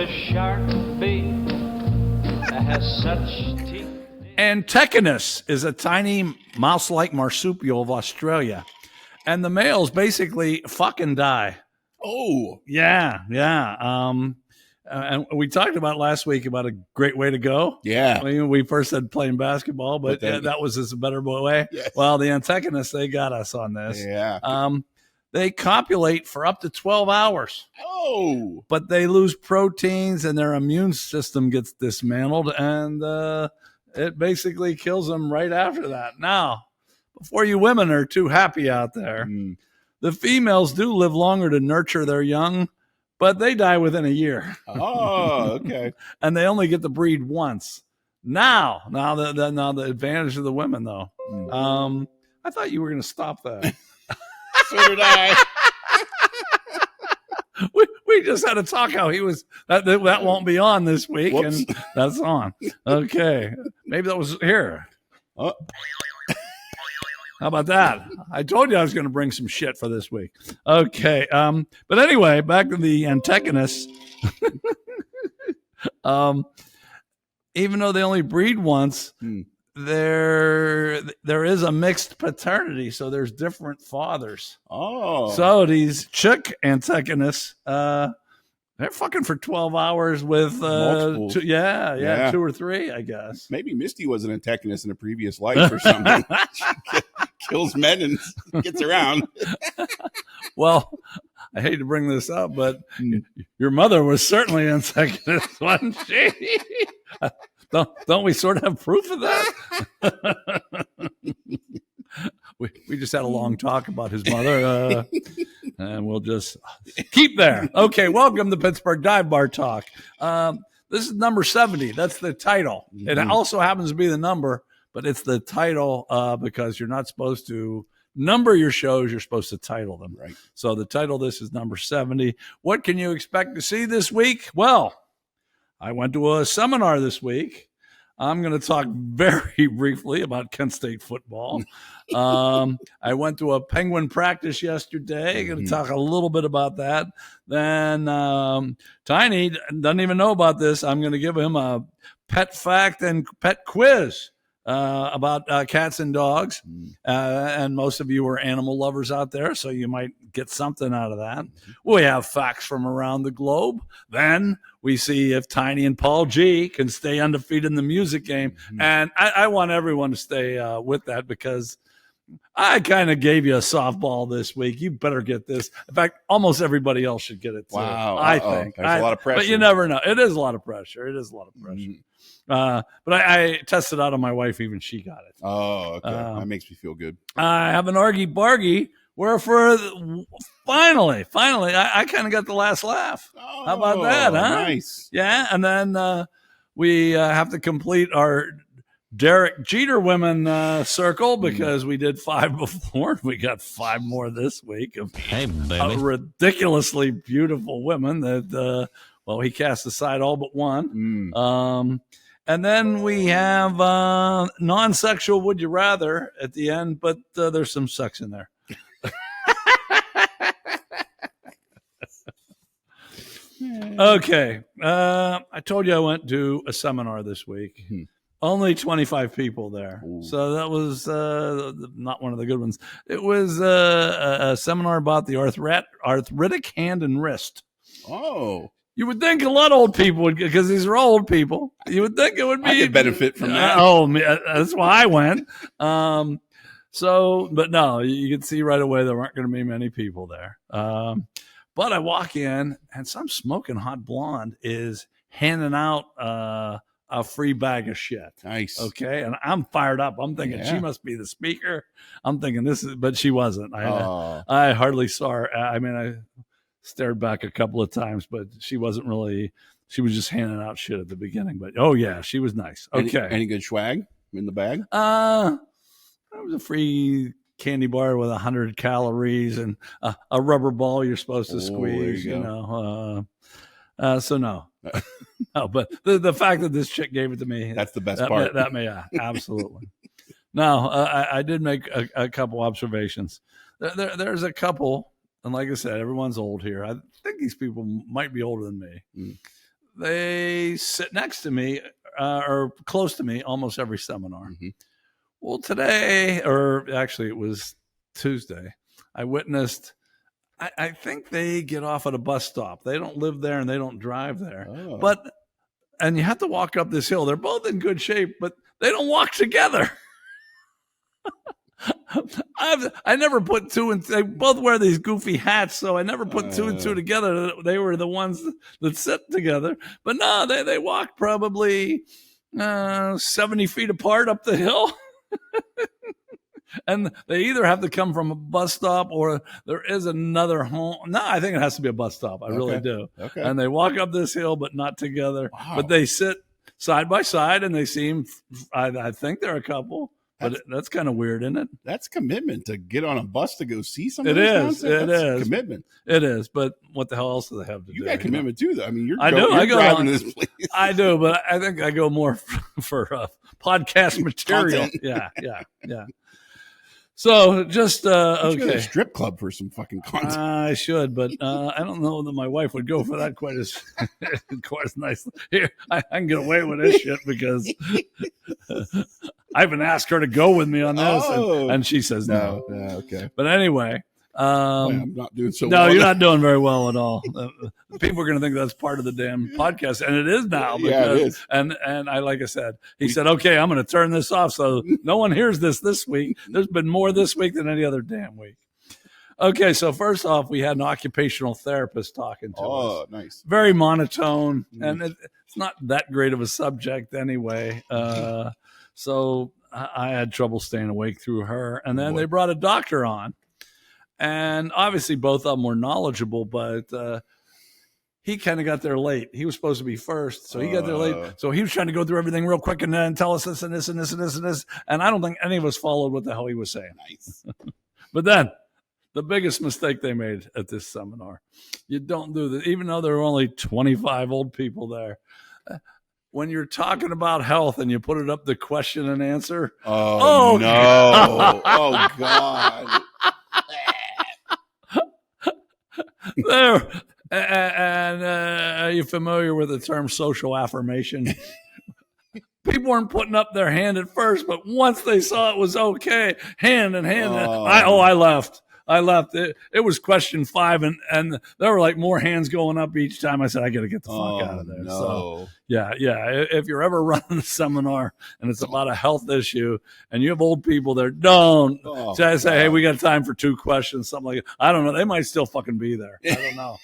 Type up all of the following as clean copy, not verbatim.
shark bait that has such teeth. Antechinus is a tiny mouse-like marsupial of Australia, and the males basically fucking die. Oh, yeah. And we talked about last week about a great way to go. Yeah. I mean, we first said playing basketball, but then, that was just a better way. Yes. Well, the antagonists, they got us on this. Yeah. They copulate for up to 12 hours. Oh. But they lose proteins and their immune system gets dismantled, and it basically kills them right after that. Now, before you women are too happy out there, the females do live longer to nurture their young, but they die within a year. Oh, okay. And they only get to breed once. Now the advantage of the women, though. I thought you were going to stop that. So did I. We just had a talk how he was that won't be on this week. Whoops. And that's on. Okay, maybe that was here. Oh. How about that? I told you I was going to bring some shit for this week. Okay. But anyway, back to the antagonists. Even though they only breed once, there is a mixed paternity, so there's different fathers. Oh. So these chick antagonists, they're fucking for 12 hours with multiple. two or three, I guess. Maybe Misty was an antagonist in a previous life or something. She kills men and gets around. Well, I hate to bring this up, but your mother was certainly an antagonist, wasn't she? Don't we sort of have proof of that? We just had a long talk about his mother, and we'll just keep there. Okay, welcome to Pittsburgh Dive Bar Talk. This is number 70. That's the title. It also happens to be the number, but it's the title because you're not supposed to number your shows. You're supposed to title them. Right. So the title of this is number 70. What can you expect to see this week? Well, I went to a seminar this week. I'm going to talk very briefly about Kent State football. I went to a Penguin practice yesterday. Going to talk a little bit about that. Then Tiny doesn't even know about this. I'm going to give him a pet fact and pet quiz about cats and dogs. And most of you are animal lovers out there, so you might get something out of that. We have facts from around the globe. Then we see if Tiny and Paul G can stay undefeated in the music game. And I want everyone to stay with that because I kind of gave you a softball this week. You better get this. In fact, almost everybody else should get it too. Wow. I think. There's a lot of pressure. But you never know. It is a lot of pressure. But I tested out on my wife. Even she got it. Oh, okay. That makes me feel good. I have an Argy Bargy where for finally, I kind of got the last laugh. Oh, how about that, huh? Nice. Yeah, and then we have to complete our Derek Jeter women circle because we did 5 before. We got 5 more this week of ridiculously beautiful women that, he cast aside all but one. And then we have non-sexual would you rather at the end, but there's some sex in there. Okay. I told you I went to a seminar this week. Only 25 people there. Ooh. So that was not one of the good ones. It was a seminar about the arthritic hand and wrist. Oh. You would think a lot of old people would, because these are old people. You would think it would be. I could benefit from that. That's why I went. But no, you could see right away there aren't going to be many people there. But I walk in, and some smoking hot blonde is handing out a free bag of shit. Nice. Okay. And I'm fired up. I'm thinking she must be the speaker. I'm thinking but she wasn't. I hardly saw her. I mean, I stared back a couple of times, but she wasn't really, she was just handing out shit at the beginning. But she was nice. Okay. Any good swag in the bag? It was a free candy bar with 100 calories and a rubber ball you're supposed to squeeze, so no. No, but the fact that this chick gave it to me, that's the best part. Absolutely. Now, I did make a couple observations. There's a couple, and like I said, everyone's old here. I think these people might be older than me. they sit next to me or close to me almost every seminar. Mm-hmm. Well, today, or actually it was Tuesday, I witnessed, I think they get off at a bus stop. They don't live there and they don't drive there. Oh. And you have to walk up this hill. They're both in good shape, but they don't walk together. I never put two and they both wear these goofy hats, so I never put two and two together. They were the ones that sit together. But no, they walk probably 70 feet apart up the hill. And they either have to come from a bus stop or there is another home. No, I think it has to be a bus stop. I really do. Okay. And they walk up this hill, but not together. Wow. But they sit side by side, and they seem, I think they're a couple. But that's kind of weird, isn't it? That's commitment to get on a bus to go see somebody. It is. It is commitment. It is. But what the hell else do they have to do? You got commitment too, though. I mean, I go driving to this place. I do, but I think I go more for podcast material. Content. Yeah. So just Okay. okay. Go to a strip club for some fucking content. I should, but I don't know that my wife would go for that quite as nice. Here, I can get away with this shit because I haven't asked her to go with me on this, and she says no. Okay. But anyway, I'm not doing so no, well. you're not doing very well at all. People are going to think that's part of the damn podcast, and it is now. Because, yeah, it is. And like I said, he said, "Okay, I'm going to turn this off so no one hears this week." There's been more this week than any other damn week. Okay, so first off, we had an occupational therapist talking to us. Oh, nice. Very monotone, and it's not that great of a subject anyway. So I had trouble staying awake through her, and then they brought a doctor on. And obviously both of them were knowledgeable, but he kind of got there late. He was supposed to be first, so he got there late. So he was trying to go through everything real quick and then tell us this and this and this and this and this. And I don't think any of us followed what the hell he was saying. Nice. But then the biggest mistake they made at this seminar, you don't do that, even though there were only 25 old people there. When you're talking about health and you put it up the question and answer. Oh no. Oh, God. There, and are you familiar with the term social affirmation? People weren't putting up their hand at first, but once they saw it was okay, hand in hand. I left. It was question 5, and there were like more hands going up each time. I said, I got to get the fuck out of there. No. So, yeah. If you're ever running a seminar and it's about a health issue and you have old people there, don't say, hey, we got time for 2 questions, something like that. I don't know. They might still fucking be there. I don't know.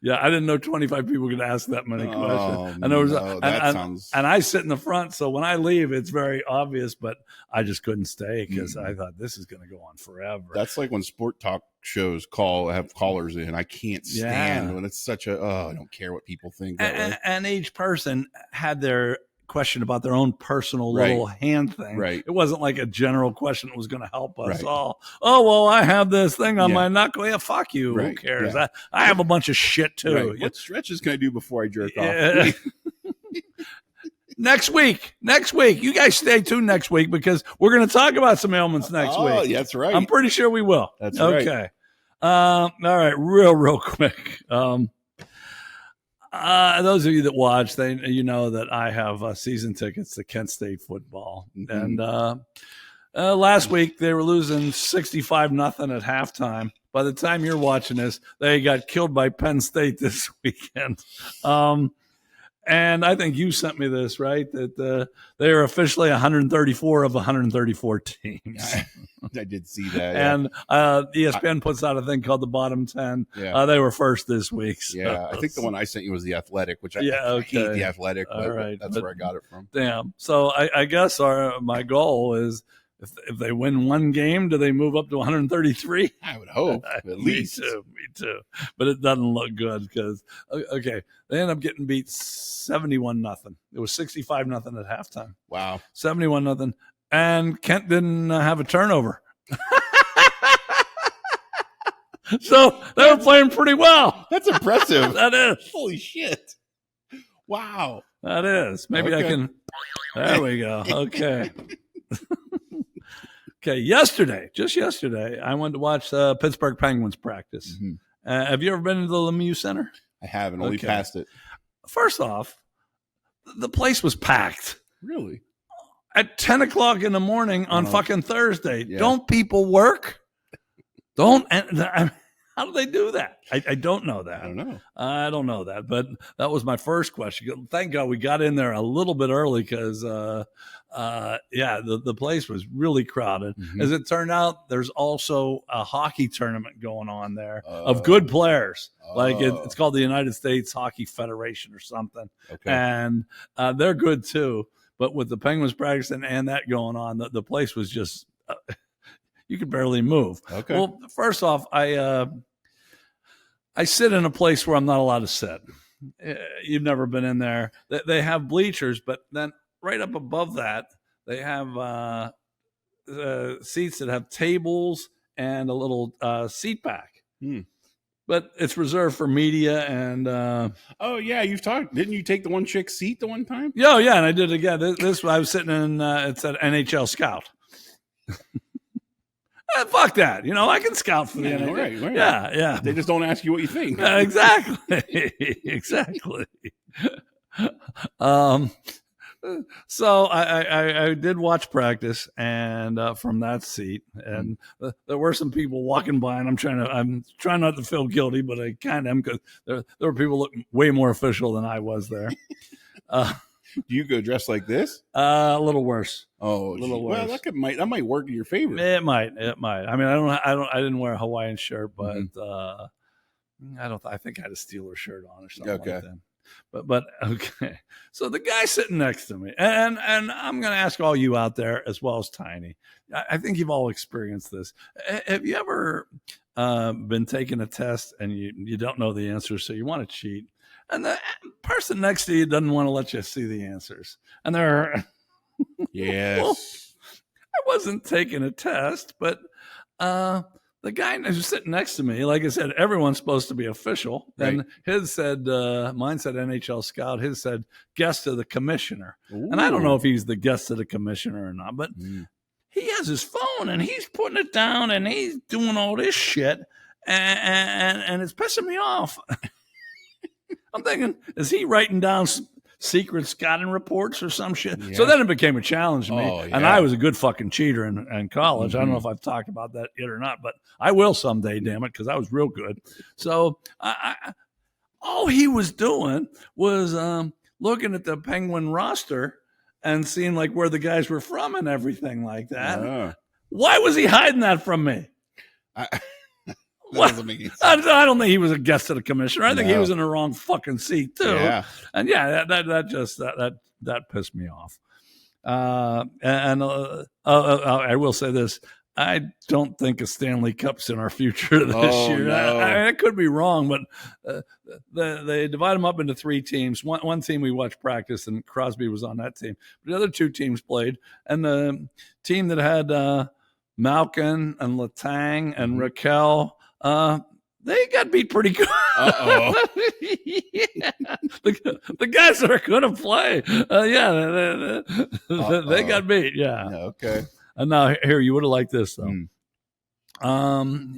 Yeah, I didn't know 25 people could ask that many questions. And there was, and I sit in the front, so when I leave, it's very obvious. But I just couldn't stay because I thought this is going to go on forever. That's like when sport talk shows have callers in. I can't stand when it's such a I don't care what people think. And each person had their question about their own personal little hand thing. Right. It wasn't like a general question that was going to help us all. Oh, well, I have this thing on my knuckle. Yeah, fuck you. Who cares? I have a bunch of shit too. Right. What stretches can I do before I jerk off? Next week. You guys stay tuned next week because we're going to talk about some ailments next week. Oh, that's right. I'm pretty sure we will. That's right. Okay. All right. Real quick. Those of you that watch, you know that I have season tickets to Kent State football. And last week they were losing 65-0 at halftime. By the time you're watching this, they got killed by Penn State this weekend. And I think you sent me this, right? That they are officially 134 of 134 teams. I did see that. And ESPN puts out a thing called the bottom 10. Yeah. They were first this week. So. Yeah, I think the one I sent you was the Athletic, which I hate the Athletic, but that's where I got it from. Damn. So I guess my goal is if they win one game, do they move up to 133? I would hope, at least. Me too. But it doesn't look good because, okay, they end up getting beat 71-0. It was 65-0 at halftime. Wow. 71-0. And Kent didn't have a turnover. So they were playing pretty well. That's impressive. That is. Holy shit. Wow. That is. Maybe I can. There we go. Okay. Okay. Just yesterday, I went to watch Pittsburgh Penguins practice. Have you ever been to the Lemieux Center? I haven't. Only passed it. First off, the place was packed. Really? At 10 o'clock in the morning on fucking Thursday. Yeah. Don't people work? Don't. How do they do that? I don't know that. I don't know. I don't know that. But that was my first question. Thank God we got in there a little bit early because, the place was really crowded. Mm-hmm. As it turned out, there's also a hockey tournament going on there of good players. Like it's called the United States Hockey Federation or something. Okay. And they're good too. But with the Penguins practicing and that going on, the place was just you could barely move. Okay. Well, first off, I sit in a place where I'm not allowed to sit. You've never been in there. They have bleachers, but then right up above that, they have seats that have tables and a little seat back. But it's reserved for media and. Oh yeah, you've talked. Didn't you take the one chick's seat the one time? Yeah, and I did it again. This I was sitting in. It's an NHL scout. Fuck that. I can scout for the NHL. Right. Yeah. They just don't ask you what you think. Exactly. Exactly. So I did watch practice and from that seat, and there were some people walking by, and I'm trying not to feel guilty, but I kind of am because there were people looking way more official than I was there. Do you go dressed like this? A little worse. Oh, a little worse. Well, that might work in your favor. It might. I mean, I didn't wear a Hawaiian shirt, but I think I had a Steelers shirt on or something like that. But okay. So the guy sitting next to me, and I'm going to ask all you out there as well as Tiny. I think you've all experienced this. Have you ever been taking a test and you don't know the answer, so you want to cheat, and the person next to you doesn't want to let you see the answers, and they're yes. Well, I wasn't taking a test, but the guy who's sitting next to me, like I said, everyone's supposed to be official. Right. And his said, mine said NHL scout. His said guest of the commissioner. Ooh. And I don't know if he's the guest of the commissioner or not, but he has his phone and he's putting it down and he's doing all this shit. And it's pissing me off. I'm thinking, is he writing down secret scouting reports or some shit? Yeah. So then it became a challenge to me. Oh, yeah. And I was a good fucking cheater in college. Mm-hmm. I don't know if I've talked about that yet or not, but I will someday, damn it, because I was real good. So all he was doing was looking at the Penguin roster and seeing like where the guys were from and everything like that. Why was he hiding that from me? I don't think he was a guest of the commissioner. I think he was in the wrong fucking seat too. Yeah. And that pissed me off. I will say this: I don't think a Stanley Cup's in our future this year. No. I could be wrong, but they divide them up into three teams. One team we watched practice, and Crosby was on that team. But the other two teams played, and the team that had Malkin and Letang and Raquel. They got beat pretty good. Uh-oh. Yeah. The guys that are going to play, they got beat. Yeah. Okay. And now here, you would have liked this though.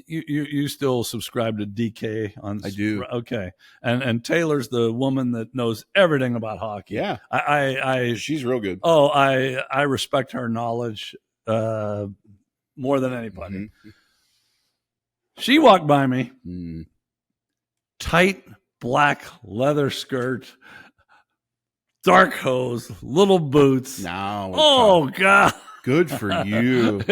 You still subscribe to DK on? I do. Okay. And Taylor's the woman that knows everything about hockey. Yeah. She's real good. Oh, I respect her knowledge more than anybody. Mm-hmm. She walked by me, tight black leather skirt, dark hose, little boots. No. God. Good for you.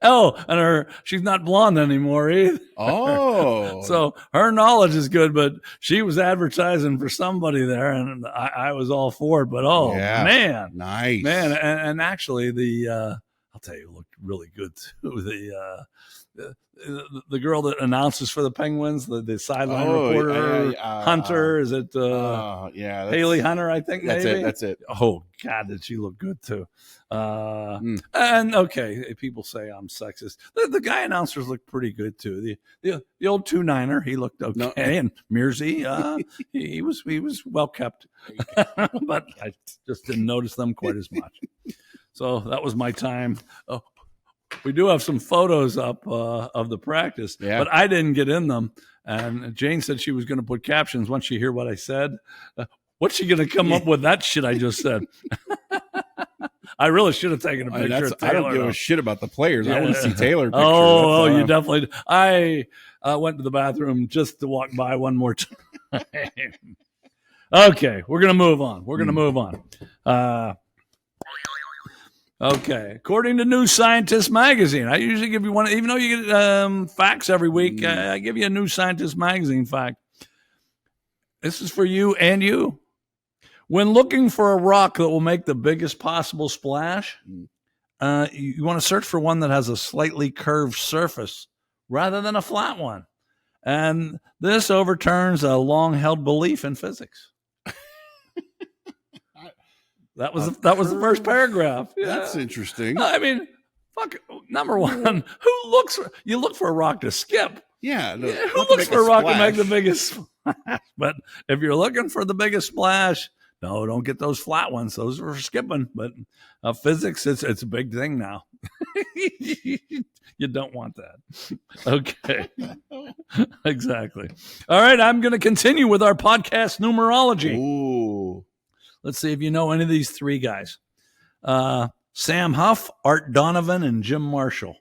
And she's not blonde anymore either. Oh. So her knowledge is good, but she was advertising for somebody there, and I was all for it. But man. Nice. Man, and actually I'll tell you, it looked really good too. The girl that announces for the Penguins, the sideline reporter, Hunter, is it? Hailey Hunter, I think. That's it. Oh God, did she look good too? And okay, people say I'm sexist. The guy announcers looked pretty good too. The old 2-9er, he looked okay, no. And Mearsy, he was well kept, but I just didn't notice them quite as much. So that was my time. We do have some photos up of the practice, but I didn't get in them. And Jane said she was going to put captions once she hear what I said. What's she going to come up with that shit I just said? I really should have taken a picture of Taylor. I don't give a shit about the players. I want to see Taylor picture. Oh, you definitely. I went to the bathroom just to walk by one more time. Okay, we're going to move on. Okay, according to Newscientistmagazine, I usually give you one, even though you get facts every week, I give you a Newscientistmagazine fact. This is for you and you. When looking for a rock that will make the biggest possible splash, you want to search for one that has a slightly curved surface rather than a flat one. And this overturns a long-held belief in physics. That was the first paragraph. Yeah. That's interesting. I mean, fuck. Number one, you look for a rock to skip. Yeah. Who looks for a rock to make the biggest splash? But if you're looking for the biggest splash, no, don't get those flat ones. Those are for skipping. But physics, it's a big thing now. You don't want that. Okay. Exactly. All right, I'm going to continue with our podcast numerology. Ooh. Let's see if you know any of these three guys. Sam Huff, Art Donovan, and Jim Marshall.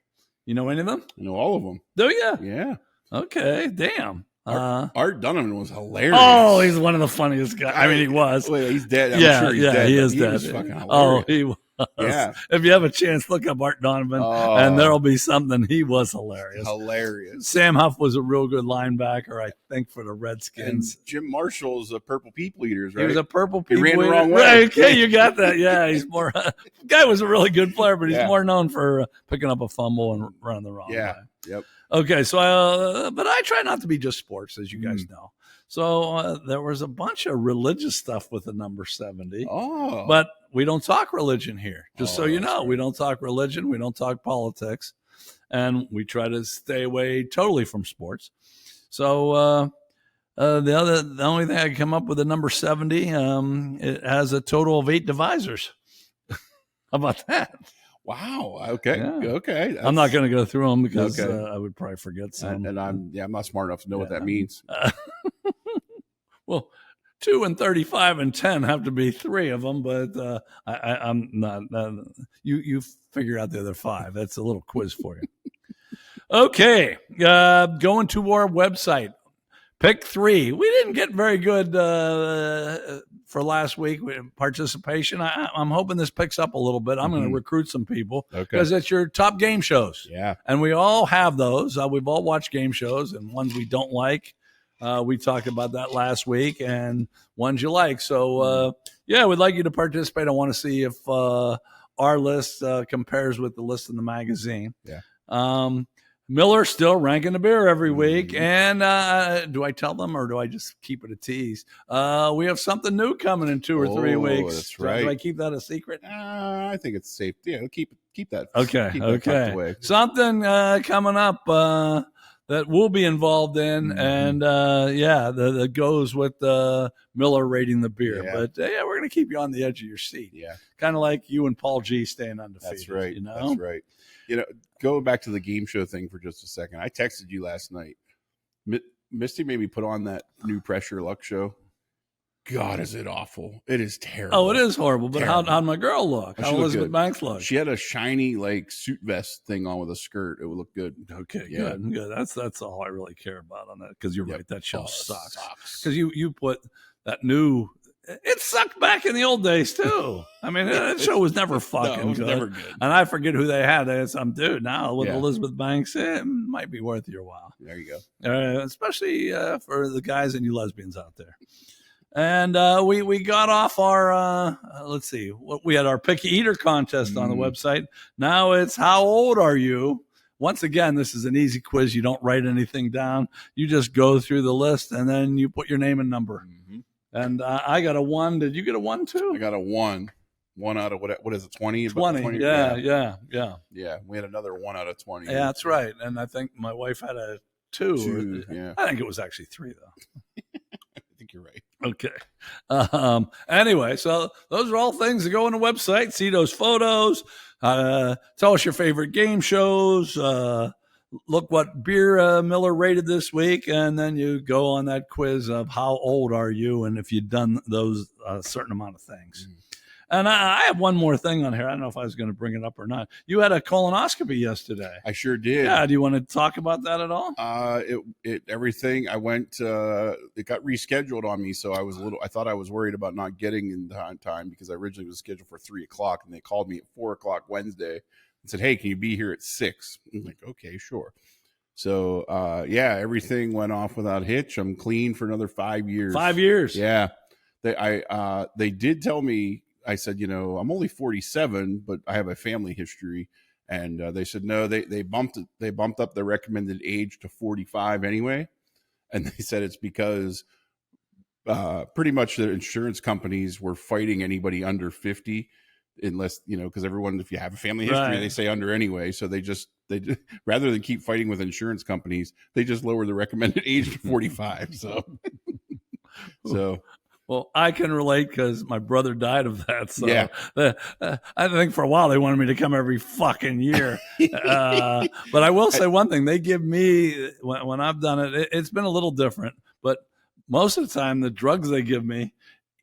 You know any of them? I know all of them. Do you? Yeah. Okay, damn. Art Donovan was hilarious. Oh, he's one of the funniest guys. I mean, he was. Wait, he's dead. I'm yeah, sure he's yeah, dead. He is he dead. Was fucking hilarious. Oh, he was. Yeah. If you have a chance, look up Art Donovan, and there'll be something. He was hilarious. Hilarious. Sam Huff was a real good linebacker, I think, for the Redskins. And Jim Marshall's a Purple People Eaters, right? He was a Purple People Eater. He ran the wrong way. way. Right, okay, you got that. Yeah, he's more. Guy was a really good player, but he's more known for picking up a fumble and running the wrong way. Yep. Okay, so but I try not to be just sports, as you guys know. So there was a bunch of religious stuff with the number 70. Oh. But we don't talk religion here. Just so you know, right. we don't talk religion. We don't talk politics. And we try to stay away totally from sports. So the only thing I can come up with the number 70, it has a total of 8 divisors. How about that? Wow. Okay. Yeah. Okay. I'm not going to go through them because I would probably forget some. And I'm not smart enough to know what that means. Well, 2 and 35 and 10 have to be 3 of them, but I'm not. You figure out the other 5. That's a little quiz for you. Okay, going to our website. Pick 3. We didn't get very good for last week participation. I'm hoping this picks up a little bit. I'm going to recruit some people because it's your top game shows. Yeah, and we all have those. We've all watched game shows and ones we don't like. We talked about that last week, and ones you like. So, we'd like you to participate. I want to see if our list compares with the list in the magazine. Yeah. Miller still ranking the beer every week. And do I tell them or do I just keep it a tease? We have something new coming in 2 or 3 weeks. That's right. Do I keep that a secret? I think it's safe. Yeah, keep that. Okay. Keep that tucked away. Something coming up that we'll be involved in, and that goes with Miller rating the beer. Yeah. But we're going to keep you on the edge of your seat. Yeah, kind of like you and Paul G staying undefeated. That's right. You know? That's right. Go back to the game show thing for just a second. I texted you last night. Misty made me put on that new Pressure Luck show. God, is it awful? It is terrible. Oh, it is horrible. But how'd my girl look? How Elizabeth Banks look? She had a shiny suit vest thing on with a skirt. It would look good. Okay, good. That's all I really care about on that. Because you're right, that show sucks. Because you put that new. It sucked back in the old days too. I mean, that show was never fucking it was good. Never good. And I forget who they had. They had some dude now with Elizabeth Banks. It might be worth your while. There you go. Especially for the guys and you lesbians out there. And we got off our, let's see, we had our Picky Eater contest on the website. Now it's How Old Are You? Once again, this is an easy quiz. You don't write anything down. You just go through the list and then you put your name and number. Mm-hmm. And I got a 1. Did you get a 1 too? I got a 1. 1 out of what is it? 20? 20. Yeah. Yeah. We had another 1 out of 20. Yeah, that's right. And I think my wife had a 2. Yeah. I think it was actually 3 though. I think you're right. Okay. Anyway, so those are all things that go on the website. See those photos. Tell us your favorite game shows. look what beer Miller rated this week, and then you go on that quiz of how old are you and if you've done those certain amount of things. And I have one more thing on here. I don't know if I was going to bring it up or not. You had a colonoscopy yesterday. I sure did. Yeah. Do you want to talk about that at all? Everything. I went. It got rescheduled on me, so I thought I was worried about not getting in time because I originally was scheduled for 3:00, and they called me at 4:00 Wednesday and said, "Hey, can you be here at 6?" I'm like, "Okay, sure." So everything went off without hitch. I'm clean for another 5 years. 5 years. Yeah. They did tell me. I said, I'm only 47, but I have a family history. And they said, no, they bumped up the recommended age to 45 anyway. And they said it's because pretty much the insurance companies were fighting anybody under 50 unless, because everyone, if you have a family history, Right. They say under anyway. So they rather than keep fighting with insurance companies, they just lower the recommended age to 45. So. Well, I can relate because my brother died of that. So yeah. I think for a while they wanted me to come every fucking year. But I will say one thing. They give me, when I've done it, it's been a little different. But most of the time, the drugs they give me,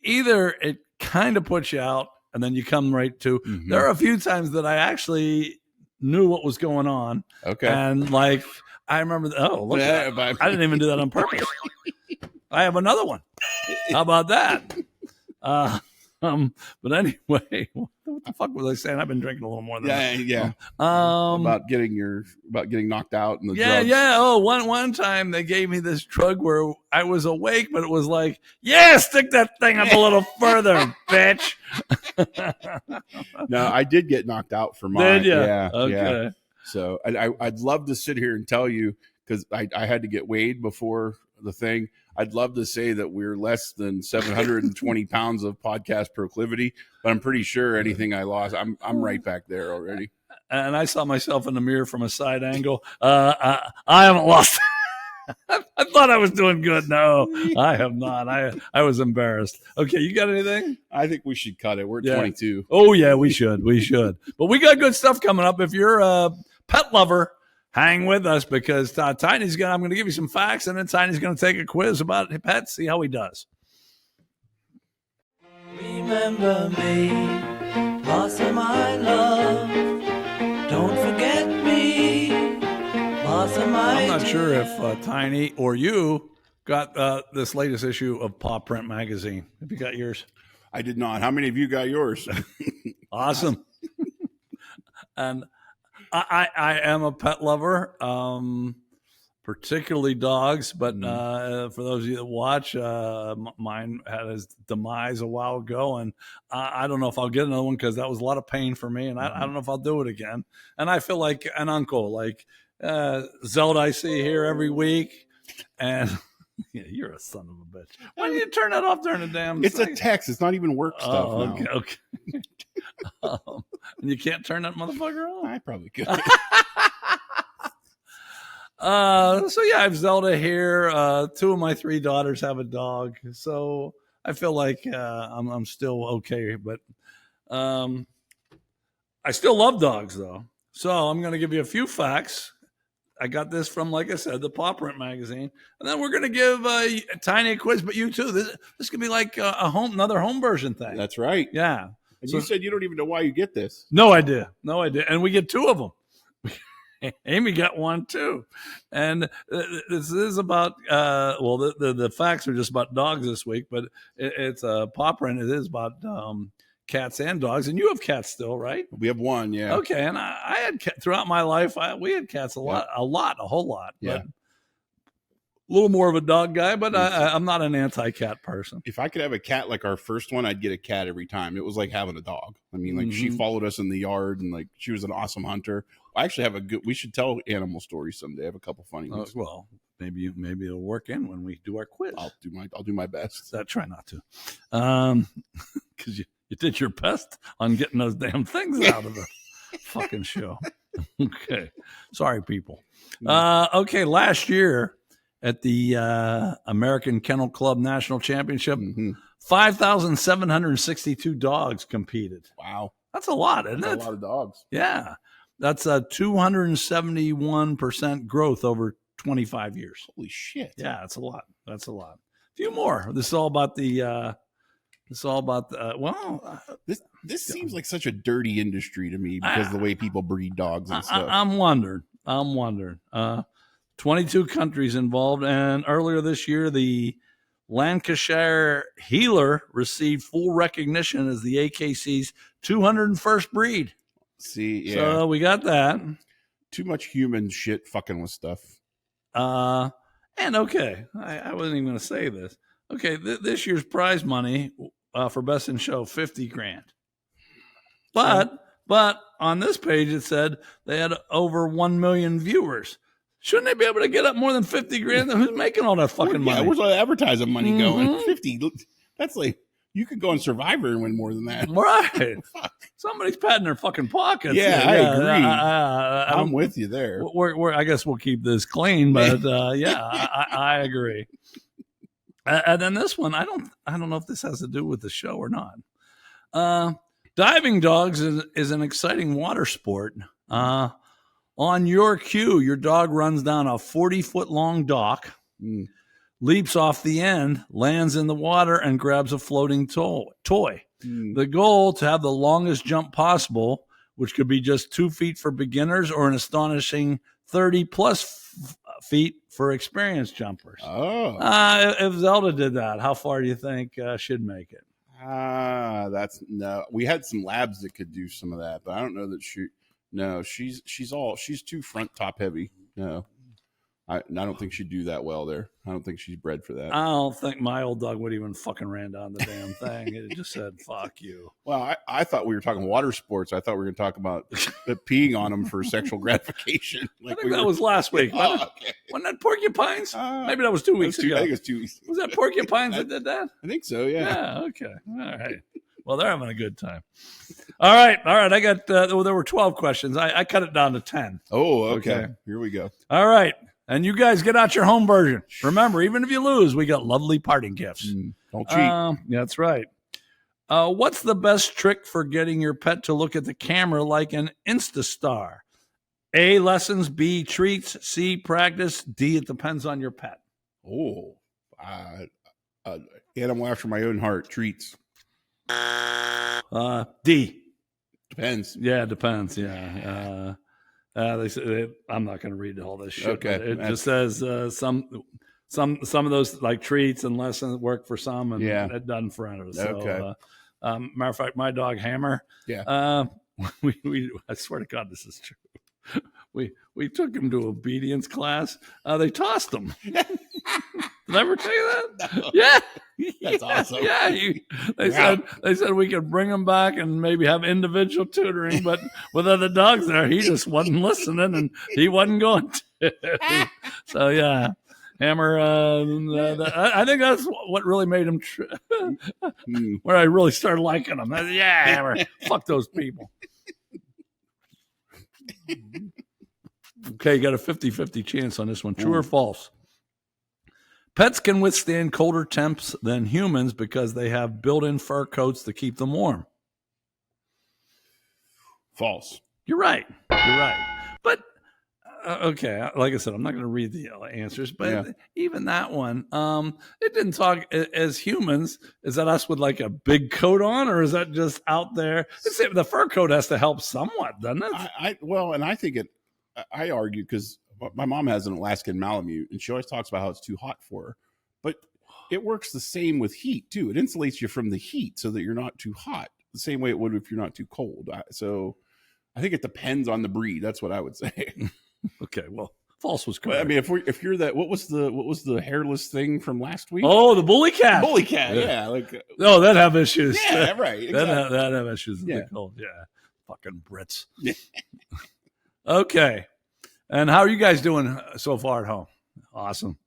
either it kind of puts you out and then you come right to. Mm-hmm. There are a few times that I actually knew what was going on. Okay. And I remember, look, I didn't even do that on purpose. I have another one. How about that? But anyway, what the fuck was I saying? I've been drinking a little more than that. Yeah. About getting knocked out and the drugs. Yeah. Oh, one time they gave me this drug where I was awake, but it was like, stick that thing up a little further, bitch. No, I did get knocked out for mine. Did you? Yeah. Okay. Yeah. So I'd love to sit here and tell you because I had to get weighed before the thing. I'd love to say that we're less than 720 pounds of podcast proclivity, but I'm pretty sure anything I lost, I'm right back there already. And I saw myself in the mirror from a side angle. I haven't lost. I thought I was doing good. No, I have not. I was embarrassed. Okay, you got anything? I think we should cut it. We're at 22. Oh, yeah, we should. But we got good stuff coming up. If you're a pet lover, hang with us because I'm going to give you some facts, and then Tiny's going to take a quiz about pets, see how he does. Remember me, blossom I love. Don't forget me, blossom I I'm not sure if Tiny or you got this latest issue of Paw Print magazine. Have you got yours? I did not. How many of you got yours? Awesome. And I am a pet lover, particularly dogs. But for those of you that watch, mine had his demise a while ago, and I don't know if I'll get another one because that was a lot of pain for me, and I don't know if I'll do it again. And I feel like an uncle, like Zelda I see here every week, and yeah, you're a son of a bitch. Why do you turn that off during the damn It's thing? a text. It's not even work stuff now. Okay. And you can't turn that motherfucker on? I probably could. So yeah, I have Zelda here. 2 of my 3 daughters have a dog, so I feel like I'm still okay. But I still love dogs, though. So I'm going to give you a few facts. I got this from, like I said, the Paw Print magazine, and then we're going to give a Tiny quiz. But you too. This could be like another home version thing. That's right. Yeah. And you said you don't even know why you get this. No idea. And we get 2 of them. Amy got one too. And this is about, the facts are just about dogs this week, but it's a Paw Print. It is about cats and dogs. And you have cats still, right? We have one, yeah. Okay. And I had throughout my life, we had cats a whole lot. Yeah. But a little more of a dog guy, but I'm not an anti-cat person. If I could have a cat like our first one, I'd get a cat every time. It was like having a dog. I mean, like she followed us in the yard, and like she was an awesome hunter. I actually have we should tell animal stories someday. I have a couple funny ones. Well, maybe it'll work in when we do our quiz. I'll do my best. I try not to, because you did your best on getting those damn things out of the fucking show. Okay, sorry, people. Okay, last year at the American Kennel Club National Championship, 5,762 dogs competed. Wow, that's a lot, isn't it? A lot of dogs. Yeah. That's a 271% growth over 25 years. Holy shit. Yeah, that's a lot. That's a lot. A few more. This is all about the. This seems like such a dirty industry to me because of the way people breed dogs and stuff. I'm wondering. 22 countries involved, and earlier this year, the Lancashire Heeler received full recognition as the AKC's 201st breed. See, yeah. So we got that. Too much human shit fucking with stuff. And okay, I wasn't even going to say this. Okay, this year's prize money for Best in Show, $50,000. But on this page it said they had over 1 million viewers. Shouldn't they be able to get up more than $50,000? Who's making all that fucking money? Yeah, where's all the advertising money going? 50. That's like you could go on Survivor and win more than that. Right. Fuck. Somebody's patting their fucking pockets. Yeah, I agree. I'm with you there. I guess we'll keep this clean, but I agree. And then this one, I don't know if this has to do with the show or not. Diving dogs is an exciting water sport. On your cue, your dog runs down a 40-foot long dock, leaps off the end, lands in the water, and grabs a floating toy. The goal, to have the longest jump possible, which could be just 2 feet for beginners or an astonishing 30-plus feet for experienced jumpers. Oh. If Zelda did that, how far do you think she'd make it? We had some labs that could do some of that, but I don't know that she's too front top heavy. No, I don't think she'd do that well there. I don't think she's bred for that. I don't think my old dog would even fucking ran down the damn thing. It just said, fuck you. Well, I thought we were talking water sports. I thought we were going to talk about peeing on them for sexual gratification. Like I think that was last week. Wasn't that porcupines? Maybe that was 2 weeks ago. I think it was 2 weeks. Was that porcupines that did that? I think so, yeah. Yeah, okay. All right. Well, they're having a good time. All right. I got, there were 12 questions. I cut it down to 10. Oh, okay. Here we go. All right. And you guys get out your home version. Remember, even if you lose, we got lovely parting gifts. Don't cheat. That's right. What's the best trick for getting your pet to look at the camera like an Instastar? A, lessons. B, treats. C, practice. D, it depends on your pet. Oh, animal after my own heart. Treats. D. Depends. Yeah, it depends. Yeah. They say I'm not going to read all this shit. Okay. It just says some of those like treats and lessons work for some, and it doesn't for others. So, okay. Matter of fact, my dog Hammer. Yeah. We I swear to God, this is true. We took him to obedience class. They tossed him. Did I ever tell you that? No. Yeah. That's awesome. Yeah, they said we could bring him back and maybe have individual tutoring, but with other dogs there, he just wasn't listening and he wasn't going to. So yeah, Hammer. I think that's what really made him. Where I really started liking him. Yeah, Hammer. Fuck those people. Okay, you got a 50-50 chance on this one. True or false? Pets can withstand colder temps than humans because they have built-in fur coats to keep them warm. False. You're right. But, okay, like I said, I'm not going to read the answers, but even that one, it didn't talk as humans. Is that us with like a big coat on, or is that just out there? The fur coat has to help somewhat, doesn't it? I argue because my mom has an Alaskan Malamute, and she always talks about how it's too hot for her. But it works the same with heat, too. It insulates you from the heat so that you're not too hot, the same way it would if you're not too cold. So I think it depends on the breed. That's what I would say. Okay, well, false was correct. I mean, if you're that, what was the hairless thing from last week? Oh, the bully cat. Bully cat, yeah. That'd have issues. Yeah, right. Exactly. That'd have issues. Yeah. Cold. Yeah. Fucking Brits. Okay. And how are you guys doing so far at home? Awesome.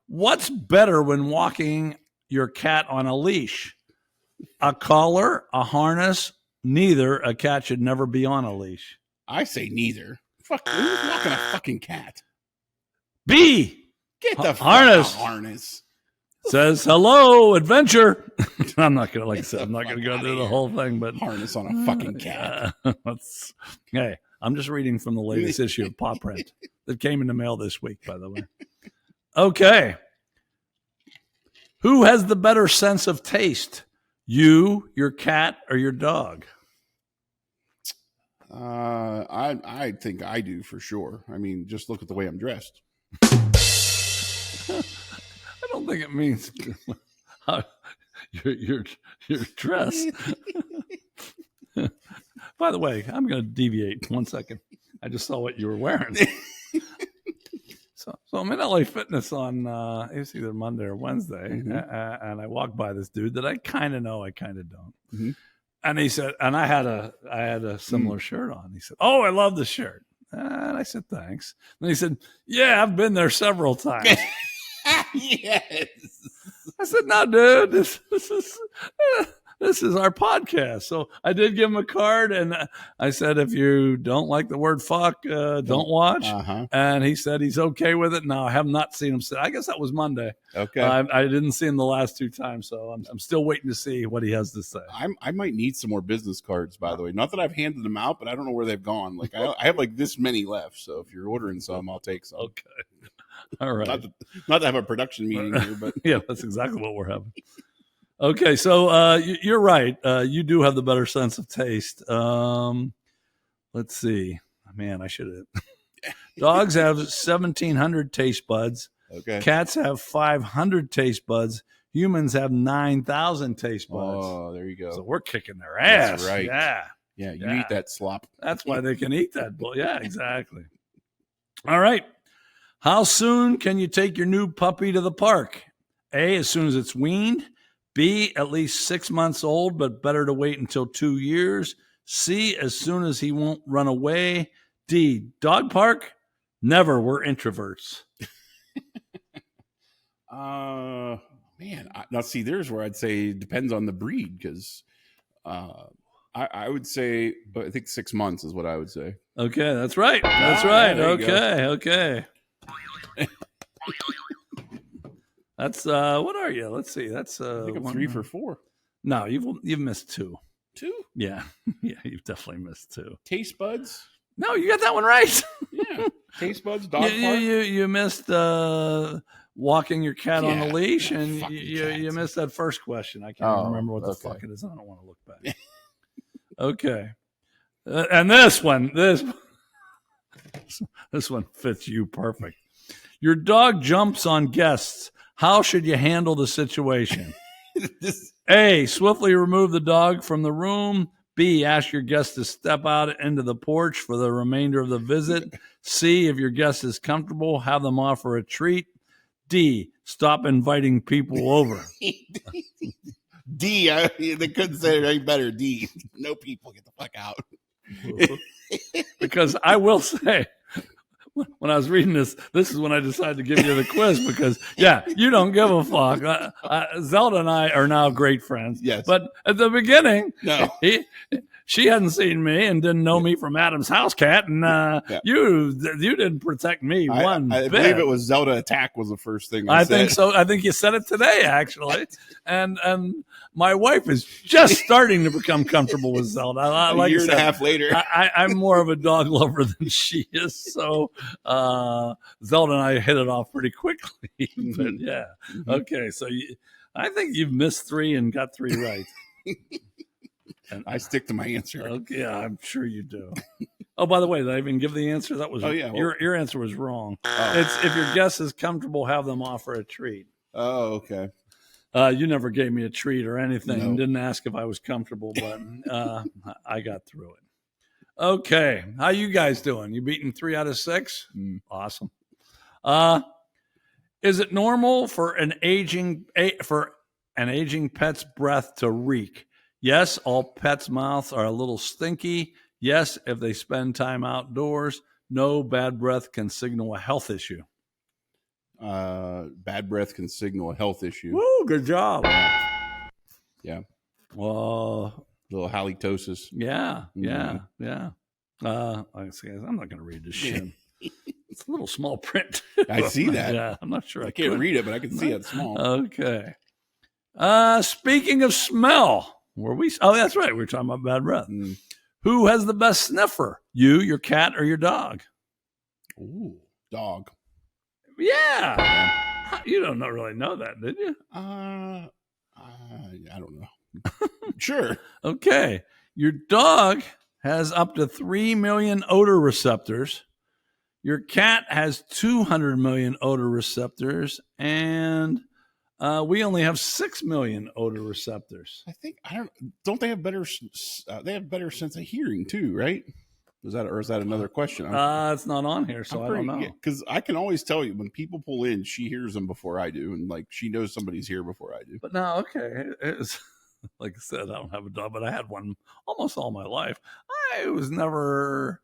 What's better when walking your cat on a leash? A collar, a harness, neither. A cat should never be on a leash. I say neither. Fuck, who's walking a fucking cat? B. Get the harness. harness. says, hello, adventure. I'm not going to, like I said, I'm not going to go through the whole thing, but Harness on a fucking cat. Hey, I'm just reading from the latest issue of Paw Print that came in the mail this week, by the way. Okay. Who has the better sense of taste? You, your cat, or your dog? I think I do for sure. I mean, just look at the way I'm dressed. I don't think it means how your dress. By the way, I'm going to deviate 1 second. I just saw what you were wearing. So I'm in LA Fitness on it was either Monday or Wednesday, and I walked by this dude that I kind of know, I kind of don't. Mm-hmm. And he said, and I had a similar shirt on. He said, "Oh, I love the shirt." And I said, "Thanks." And he said, "Yeah, I've been there several times." Yes. I said, "No, dude, this is our podcast." So I did give him a card, and I said, "If you don't like the word fuck, don't watch." And he said he's okay with it. Now I have not seen him. I guess that was Monday. Okay. I didn't see him the last 2 times, so I'm still waiting to see what he has to say. I might need some more business cards, by the way. Not that I've handed them out, but I don't know where they've gone. Like I have like this many left. So if you're ordering some, I'll take some. Okay. All right. Not to have a production meeting here, but yeah, that's exactly what we're having. Okay, so you're right. You do have the better sense of taste. Let's see. Man, I should have. Dogs have 1,700 taste buds. Okay. Cats have 500 taste buds. Humans have 9,000 taste buds. Oh, there you go. So we're kicking their ass. That's right. Yeah. Yeah, you eat that slop. That's why they can eat that. Yeah, exactly. All right. How soon can you take your new puppy to the park? A, as soon as it's weaned. B, at least 6 months old, but better to wait until 2 years. C, as soon as he won't run away. D, dog park? Never. We're introverts. Man, now see, there's where I'd say it depends on the breed, because I would say, but I think 6 months is what I would say. Okay, that's right. That's right. Okay. That's what are you? Let's see. That's I think I'm 3 for 4. No, you've missed 2. 2? Yeah, you've definitely missed 2. Taste buds? No, you got that one right. Yeah, taste buds. Dog park. You missed walking your cat on the leash, and you missed that first question. I can't remember what the fuck it is. I don't want to look back. Okay, and this one fits you perfect. Your dog jumps on guests. How should you handle the situation? A, swiftly remove the dog from the room. B, ask your guest to step out into the porch for the remainder of the visit. C, if your guest is comfortable, have them offer a treat. D, stop inviting people over. D, they couldn't say it any better. D, no people, get the fuck out. Because I will say, when I was reading this is when I decided to give you the quiz, because, you don't give a fuck. Zelda and I are now great friends. Yes. But at the beginning, no. She hadn't seen me and didn't know me from Adam's house cat, and you didn't protect me one bit. I believe it was Zelda Attack was the first thing I said. think so. I think you said it today, actually. And my wife is just starting to become comfortable with Zelda. A year and a half later. I'm more of a dog lover than she is. So Zelda and I hit it off pretty quickly. But yeah. Okay. So I think you've missed 3 and got 3 right. And I stick to my answer. Okay, yeah, I'm sure you do. Oh, by the way, did I even give the answer? That was your answer was wrong. It's if your guest is comfortable, have them offer a treat. Oh, okay. You never gave me a treat or anything. No. Didn't ask if I was comfortable, but I got through it. Okay, how you guys doing? You beating 3 out of 6? Awesome. Is it normal for an aging pet's breath to reek? Yes, all pets' mouths are a little stinky. Yes, if they spend time outdoors. No, bad breath can signal a health issue. Bad breath can signal a health issue. Woo, good job. Yeah. Well, little halitosis. Yeah. I'm not going to read this shit. It's a little small print. I see that. Yeah, I'm not sure. I can't read it, but I can see it's small. Okay. Speaking of smell, oh, that's right. We were talking about bad breath. Who has the best sniffer? You, your cat, or your dog? Ooh, dog. Yeah. You don't really know that, did you? I don't know. Sure. Okay. Your dog has up to 3 million odor receptors. Your cat has 200 million odor receptors, and we only have 6 million odor receptors. I think don't they have better? They have better sense of hearing too, right? Is that another question? It's not on here, so I don't know. Because I can always tell you when people pull in, she hears them before I do, and like she knows somebody's here before I do. But no, okay. It's, like I said, I don't have a dog, but I had one almost all my life. I was never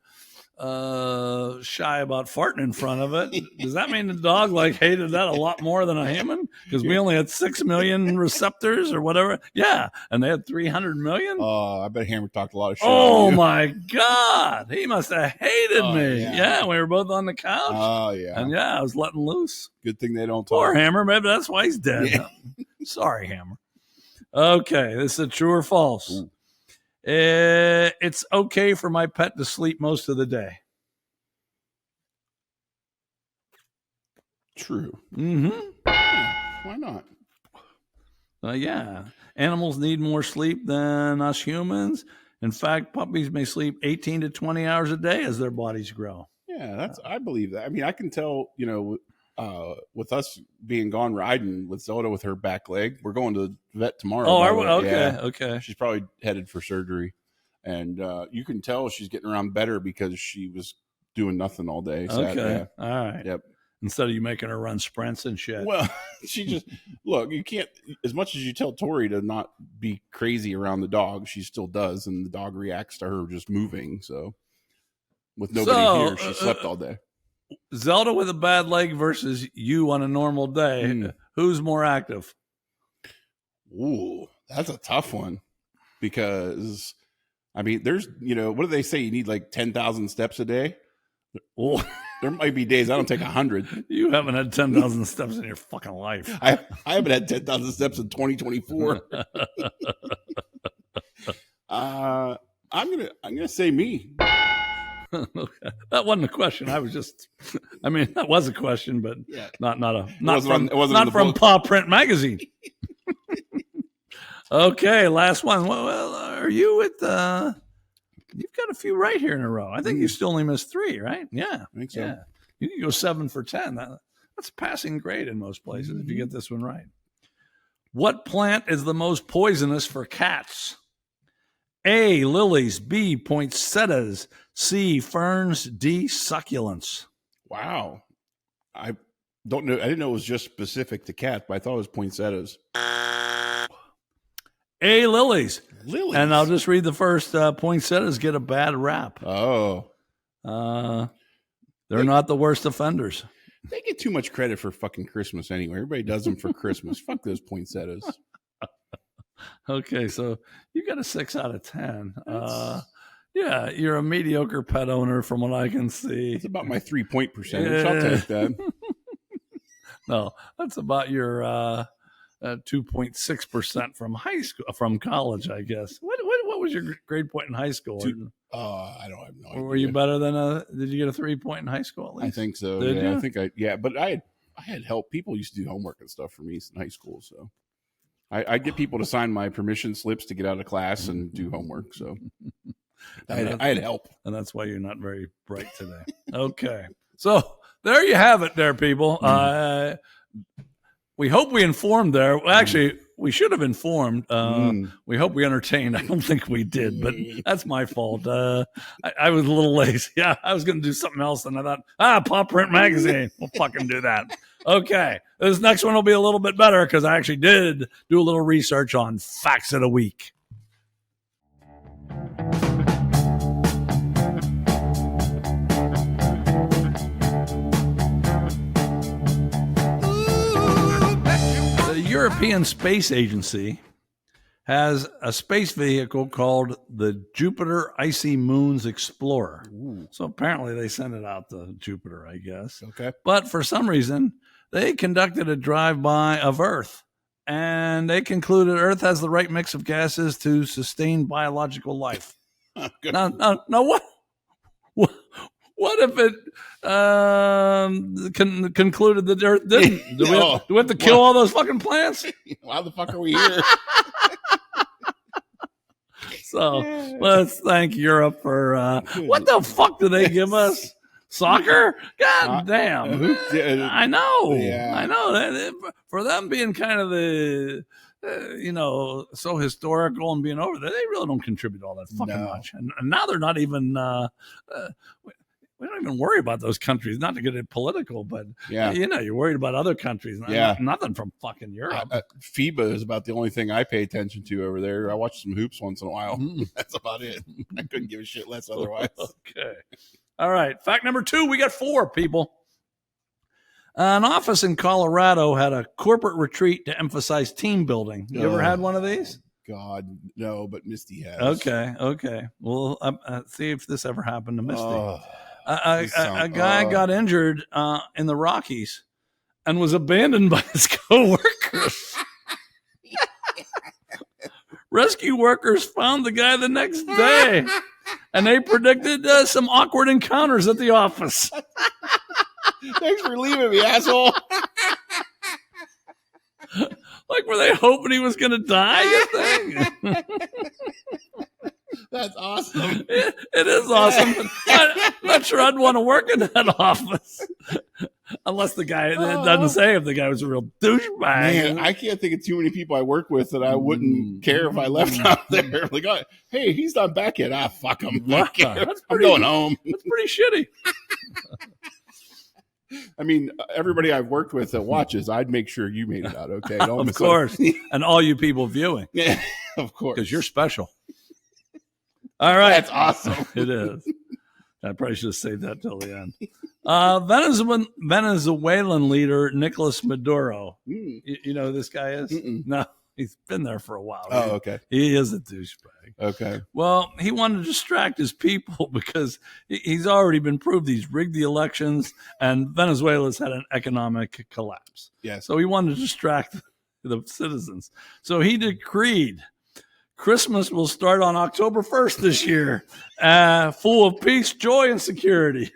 shy about farting in front of it. Does that mean the dog hated that a lot more than a human? Because we only had 6 million receptors or whatever. Yeah, and they had 300 million. Oh, I bet Hammer talked a lot of shit. Oh my God, he must have hated me. Yeah. We were both on the couch. Oh yeah, and I was letting loose. Good thing they don't talk. Poor Hammer, maybe that's why he's dead. Yeah. Sorry, Hammer. Okay, this is a true or false. Ooh. It's okay for my pet to sleep most of the day. True. Mm-hmm. Yeah, why not? Yeah. Animals need more sleep than us humans. In fact, puppies may sleep 18 to 20 hours a day as their bodies grow. Yeah, I believe that. I mean, I can tell, with us being gone riding with Zelda with her back leg, we're going to the vet tomorrow. Oh, okay, yeah. okay. She's probably headed for surgery. And you can tell she's getting around better because she was doing nothing all day. So okay. All right. Yep. Instead of you making her run sprints and shit. Well, she just, look, you can't, as much as you tell Tori to not be crazy around the dog, she still does. And the dog reacts to her just moving. So with nobody here, she slept all day. Zelda with a bad leg versus you on a normal day. Who's more active? Ooh, that's a tough one because, I mean, there's, what do they say? You need like 10,000 steps a day. Oh, there might be days I don't take 100. You haven't had 10,000 steps in your fucking life. I haven't had 10,000 steps in 2024. I'm gonna say me. Okay. That wasn't a question. I was just, that was a question, but not from Paw Print Magazine. Okay, last one. Well, are you with? You've got a few right here in a row. I think you still only missed 3, right? Yeah, I think so. Yeah, you can go 7 for 10. That's a passing grade in most places if you get this one right. What plant is the most poisonous for cats? A, lilies. B, poinsettias. C, ferns. D, succulents. Wow. I don't know. I didn't know it was just specific to cats, but I thought it was poinsettias. A, lilies. Lilies. And I'll just read the first. Poinsettias get a bad rap. Oh. They're not the worst offenders. They get too much credit for fucking Christmas anyway. Everybody does them for Christmas. Fuck those poinsettias. Okay, so you got a 6 out of 10. Yeah, you're a mediocre pet owner from what I can see. It's about my 3-point percentage. I'll take that. No, that's about your 2.6% from high school, from college, I guess. What was your grade point in high school? I don't have no idea. Were you better than did you get a 3 point in high school at least? I think so. Did you? I think but I had help. People used to do homework and stuff for me in high school. So I'd get people to sign my permission slips to get out of class and do homework. So I had help. And that's why you're not very bright today. Okay. So there you have it there, people. We hope we informed there. Well, actually, we should have informed. We hope we entertained. I don't think we did, but that's my fault. I was a little lazy. Yeah, I was going to do something else, and I thought, Paw Print Magazine. We'll fucking do that. Okay. This next one will be a little bit better because I actually did do a little research on Facts of the Week. The European Space Agency has a space vehicle called the Jupiter Icy Moons Explorer. Ooh. So apparently they sent it out to Jupiter, I guess. Okay. But for some reason, they conducted a drive-by of Earth, and they concluded Earth has the right mix of gases to sustain biological life. Now, what if it concluded that Earth didn't? Do we have to kill all those fucking plants? Why the fuck are we here? So let's thank Europe for what the fuck do they give us? Soccer? God damn! I know. Yeah. I know. For them being kind of the so historical and being over there, they really don't contribute all that fucking much. And now they're not even. We don't even worry about those countries. Not to get it political, but you're worried about other countries. Nothing from fucking Europe. FIBA is about the only thing I pay attention to over there. I watch some hoops once in a while. That's about it. I couldn't give a shit less otherwise. Okay. All right. Fact number 2. We got 4 people. An office in Colorado had a corporate retreat to emphasize team building. You ever had one of these? God, no, but Misty has. Okay. Well, see if this ever happened to Misty. A guy got injured in the Rockies and was abandoned by his coworkers. Rescue workers found the guy the next day, and they predicted some awkward encounters at the office. Thanks for leaving me, asshole. Like, were they hoping he was going to die, you think? That's awesome. It is awesome. I'm not sure I'd want to work in that office. Unless the guy, it doesn't say if the guy was a real douchebag. Man, I can't think of too many people I work with that I wouldn't care if I left out there. Like, hey, he's not back yet. Fuck him. I'm going home. That's pretty shitty. I mean, everybody I've worked with that watches, I'd make sure you made it out okay. Of course. And all you people viewing. Yeah, of course. Because you're special. All right. That's awesome. It is. I probably should have saved that till the end. Venezuelan leader Nicolas Maduro. You know who this guy is? No, he's been there for a while. Oh, okay. He is a douchebag. Okay. Well, he wanted to distract his people because he's already been proved he's rigged the elections and Venezuela's had an economic collapse. Yes. So he wanted to distract the citizens. So he decreed Christmas will start on October 1st this year, full of peace, joy, and security.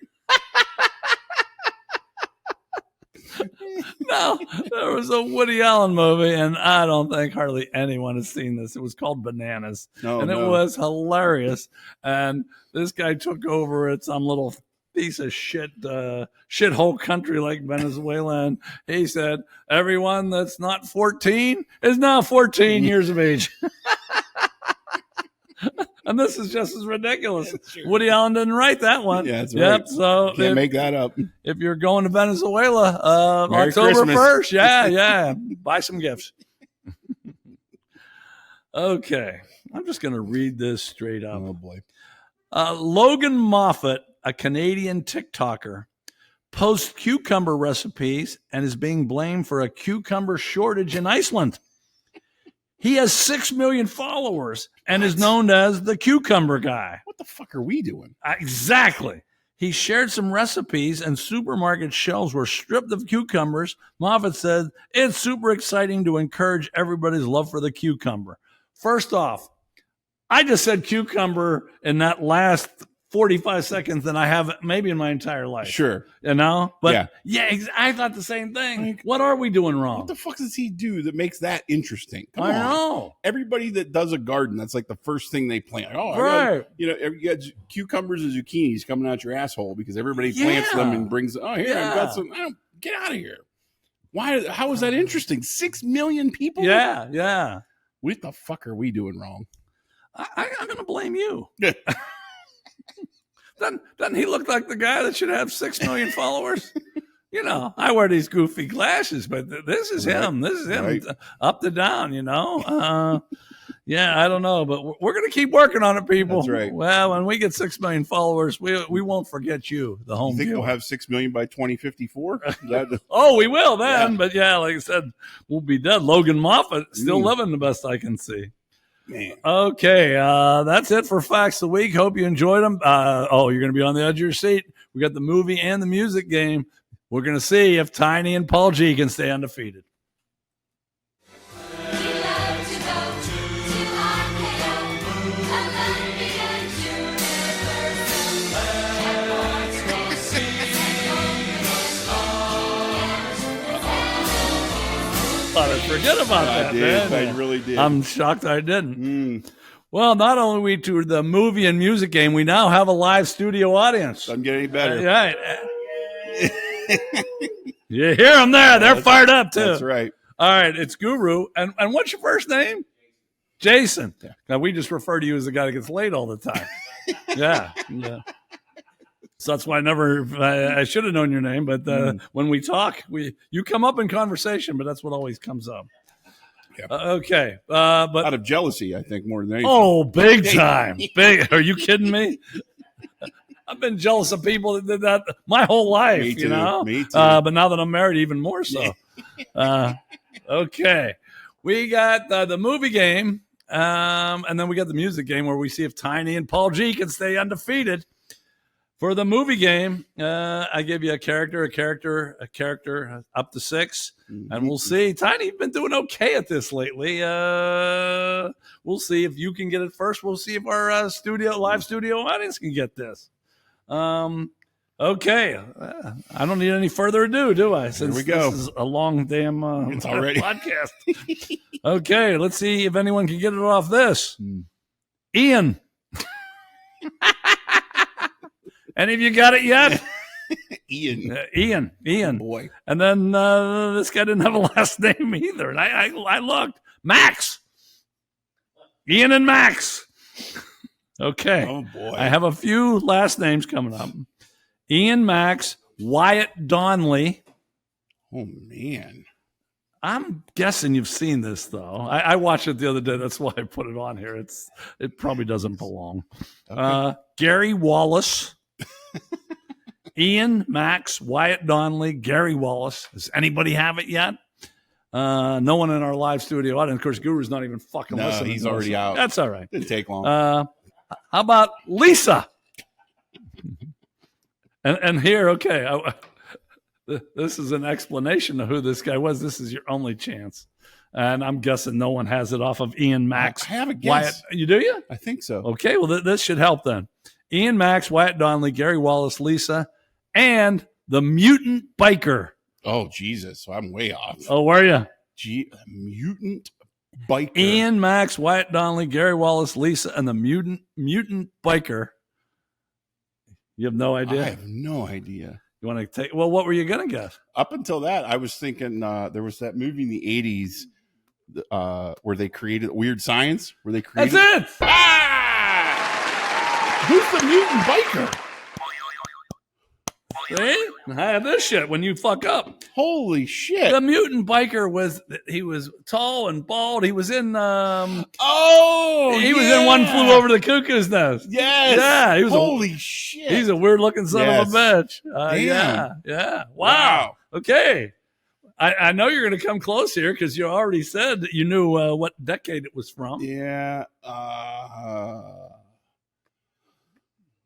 Now, there was a Woody Allen movie, and I don't think hardly anyone has seen this. It was called Bananas, it was hilarious. And this guy took over at some little piece of shithole country like Venezuela, and he said, everyone that's not 14 is now 14 years of age. And this is just as ridiculous. Woody Allen didn't write that one. Yeah, that's right. Yep, so can't make that up. If you're going to Venezuela, Merry October Christmas. 1st, yeah, buy some gifts. Okay, I'm just going to read this straight up. Oh, boy. Logan Moffat, a Canadian TikToker, posts cucumber recipes and is being blamed for a cucumber shortage in Iceland. He has 6 million followers and is known as the cucumber guy. What the fuck are we doing? Exactly. He shared some recipes and supermarket shelves were stripped of cucumbers. Moffat said, it's super exciting to encourage everybody's love for the cucumber. First off, I just said cucumber in that last 45 seconds than I have maybe in my entire life. Sure. You know? But yeah, I thought the same thing. Like, what are we doing wrong? What the fuck does he do that makes that interesting? Come I on. know. Everybody that does a garden, that's like the first thing they plant. Oh, right. You got cucumbers and zucchinis coming out your asshole because everybody plants them and brings, I've got some. Get out of here. Why? How is that interesting? 6 million people? Yeah. What the fuck are we doing wrong? I'm going to blame you. Doesn't he look like the guy that should have 6 million followers? You know, I wear these goofy glasses, but this is him. This is him up to down, you know. I don't know, but we're going to keep working on it, people. That's right. Well, when we get 6 million followers, we won't forget you, the home You think viewer. we'll have 6 million by 2054? Oh, we will then. Yeah. But like I said, we'll be dead. Logan Moffat still living the best I can see. Man. Okay, that's it for Facts of the Week. Hope you enjoyed them. You're going to be on the edge of your seat. We got the movie and the music game. We're going to see if Tiny and Paul G can stay undefeated. Thought I'd forget about that, man. I really did. I'm shocked I didn't. Well, not only we to the movie and music game, we now have a live studio audience. Doesn't get any better. Right. You hear them there. They're fired up, too. That's right. All right, it's Guru. And what's your first name? Jason. Yeah. Now, we just refer to you as the guy that gets laid all the time. Yeah. So that's why I should have known your name, but when we talk, you come up in conversation, but that's what always comes up. Yeah. Okay. But out of jealousy, I think, more than anything. Oh, big time. Big. Are you kidding me? I've been jealous of people that did that my whole life, Me too. you know? Me too. But now that I'm married, even more so. Okay. We got the movie game, and then we got the music game where we see if Tiny and Paul G can stay undefeated. For the movie game, I give you a character up to 6, and we'll see. Tiny, you've been doing okay at this lately. We'll see if you can get it first. We'll see if our live studio audience can get this. Okay. I don't need any further ado, do I? Since Here we go. This is a long damn It's already podcast. Okay, let's see if anyone can get it off this. Ian. Any of you got it yet? Ian. Ian. Boy. And then this guy didn't have a last name either. And I looked. Max. Ian and Max. Okay. Oh, boy. I have a few last names coming up. Ian, Max, Wyatt Donnelly. Oh, man. I'm guessing you've seen this, though. I watched it the other day. That's why I put it on here. It probably doesn't belong. Okay. Gary Wallace. Ian, Max, Wyatt Donnelly, Gary Wallace. Does anybody have it yet? No one in our live studio audience. Of course, Guru's not even fucking listening. He's already out. That's all right. Didn't take long. How about Lisa? And here, okay, this is an explanation of who this guy was. This is your only chance. And I'm guessing no one has it off of Ian, Max. I have a guess. Wyatt. You do you? I think so. Okay, well, this should help then. Ian, Max, Wyatt Donnelly, Gary Wallace, Lisa, and the mutant biker. Oh, Jesus. So I'm way off. Oh, were you? Mutant biker. Ian, Max, Wyatt Donnelly, Gary Wallace, Lisa, and the mutant biker. You have no idea? I have no idea. You want to take? Well, what were you going to guess? Up until that, I was thinking there was that movie in the 80s where they created Weird Science. Where they created. That's it. Who's the mutant biker? See? I have this shit when you fuck up. Holy shit. The mutant biker was tall and bald. He was in he was in One Flew Over the Cuckoo's Nest. Yes. Yeah, he was holy shit. He's a weird looking son of a bitch. Damn. Yeah. Wow. Okay. I know you're going to come close here because you already said that you knew what decade it was from. Yeah.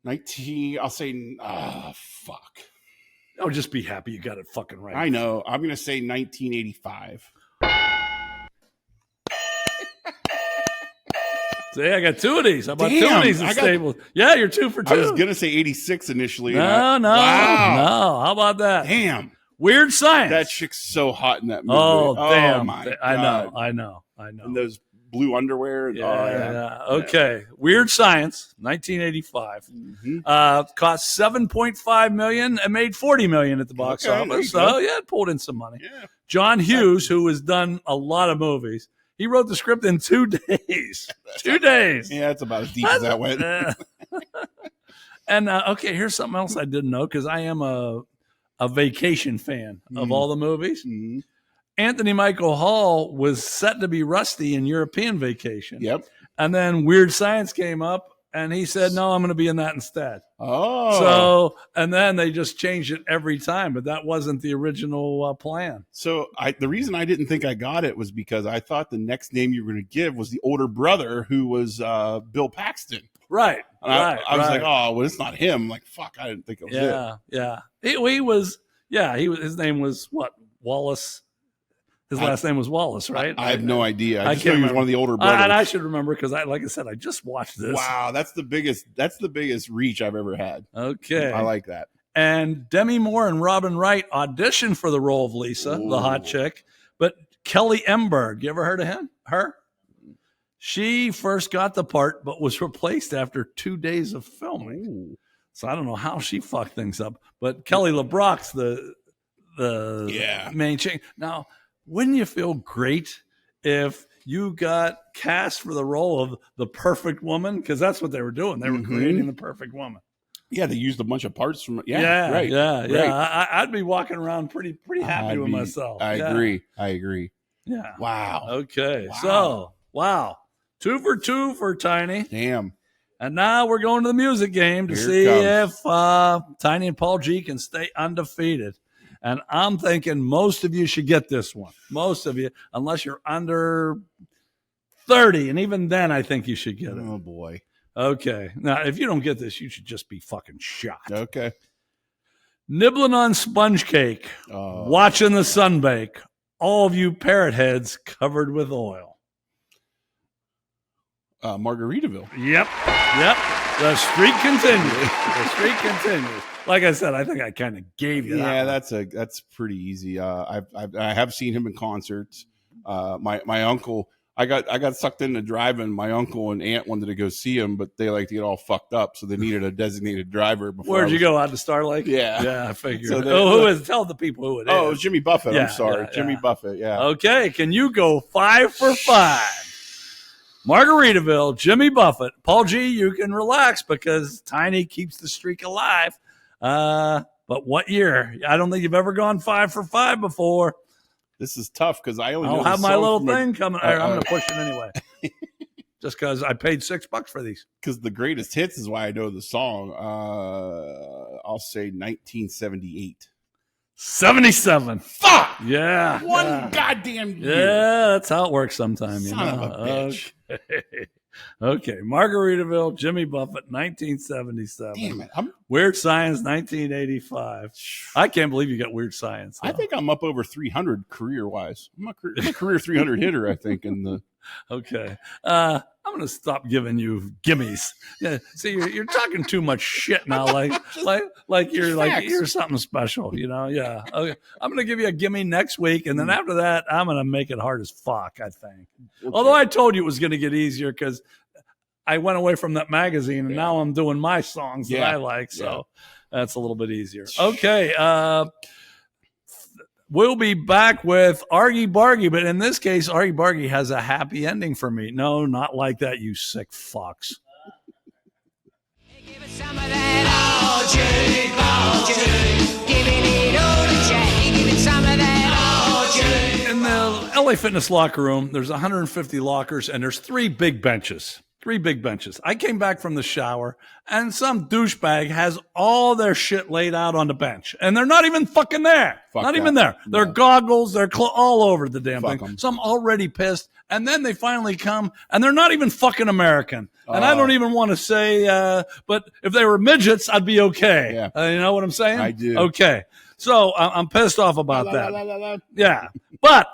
19. I'll say. Fuck. Oh, just be happy you got it fucking right. I know. I'm going to say 1985. See, I got 2 of these. How about Damn, 2 of these in stable? Yeah, you're 2 for 2. I was going to say 86 initially. No. Wow. How about that? Damn. Weird Science. That chick's so hot in that movie. Oh, damn. My God. I know. And those blue underwear. Yeah. Okay. Weird Science, 1985. Mm-hmm. Cost $7.5 million and made $40 million at the box office. So, yeah, it pulled in some money. Yeah. John Hughes, who has done a lot of movies, he wrote the script in 2 days. 2 days. Yeah, that's about as deep as that went. And, okay, here's something else I didn't know because I am a vacation fan of all the movies. Mm-hmm. Anthony Michael Hall was set to be Rusty in European Vacation. Yep. And then Weird Science came up And he said, no, I'm going to be in that instead. Oh. So, and then they just changed it every time, but that wasn't the original plan. So the reason I didn't think I got it was because I thought the next name you were going to give was the older brother who was Bill Paxton. Right. And I was like, oh, well, it's not him. I'm like, fuck, I didn't think it was it. Yeah. He was, his name was what? Wallace. His last name was Wallace, right? I have no idea. I just can't know he was remember. one of the older brothers. And I should remember because like I said, I just watched this. Wow, that's the biggest reach I've ever had. Okay. I like that. And Demi Moore and Robin Wright auditioned for the role of Lisa, the hot chick. But Kelly Emberg, you ever heard of her? She first got the part, but was replaced after 2 days of filming. Ooh. So I don't know how she fucked things up. But Kelly LeBrock's the main chick. Now, wouldn't you feel great if you got cast for the role of the perfect woman? Because that's what they were doing. They were creating the perfect woman. Yeah, they used a bunch of parts from it. Right. Right. I'd be walking around pretty happy with myself. I agree. Yeah. Wow. Okay. Wow. So, wow. 2 for 2 for Tiny. Damn. And now we're going to the music game to Here see it if Tiny and Paul G can stay undefeated. And I'm thinking most of you should get this one. Most of you, unless you're under 30. And even then, I think you should get it. Oh, boy. Okay. Now, if you don't get this, you should just be fucking shot. Okay. Nibbling on sponge cake, watching the sun bake, all of you parrot heads covered with oil. Margaritaville. Yep. The streak continues. Like I said, I think I kind of gave you that. Yeah, that's pretty easy. I have seen him in concerts. My uncle, I got sucked into driving. My uncle and aunt wanted to go see him, but they like to get all fucked up, so they needed a designated driver. Where'd you go? Out to Star Lake? Yeah, I figured. So who is? Tell the people who it is. Oh, it was Jimmy Buffett. Yeah, I'm sorry, Jimmy Buffett. Yeah. Okay, can you go 5 for 5? Margaritaville, Jimmy Buffett, Paul G. You can relax because Tiny keeps the streak alive. But what year? I don't think you've ever gone 5 for 5 before. This is tough because I only. I'll know have the my song little from thing coming. I'm going to push it anyway. Just because I paid $6 for these. Because the greatest hits is why I know the song. I'll say 1978. 77. Fuck! Yeah. One goddamn year. Yeah, that's how it works sometimes. Son of a bitch. Okay. Margaritaville, Jimmy Buffett, 1977. Damn it. Weird Science, 1985. I can't believe you got Weird Science. I think I'm up over 300 career-wise. I'm a career 300 hitter, I think. Okay. I'm going to stop giving you gimmies. Yeah, see, you're talking too much shit now, like you're something special, you know? Yeah. Okay. I'm going to give you a gimme next week, and then after that, I'm going to make it hard as fuck, I think. Okay. Although I told you it was going to get easier because I went away from that magazine, and now I'm doing my songs that I like, so that's a little bit easier. Okay. We'll be back with Argy Bargy, but in this case, Argy Bargy has a happy ending for me. No, not like that, you sick fucks. Give it some of that giving it all to Jack. Give it some of that In the LA Fitness locker room, there's 150 lockers, and there's 3 big benches. 3 big benches. I came back from the shower, and some douchebag has all their shit laid out on the bench. And they're not even fucking there. Even there. Their goggles, they're all over the damn thing. 'em. So I'm already pissed. And then they finally come, and they're not even fucking American. And I don't even want to say, but if they were midgets, I'd be okay. Yeah. You know what I'm saying? I do. Okay. So I'm pissed off about that. Yeah. But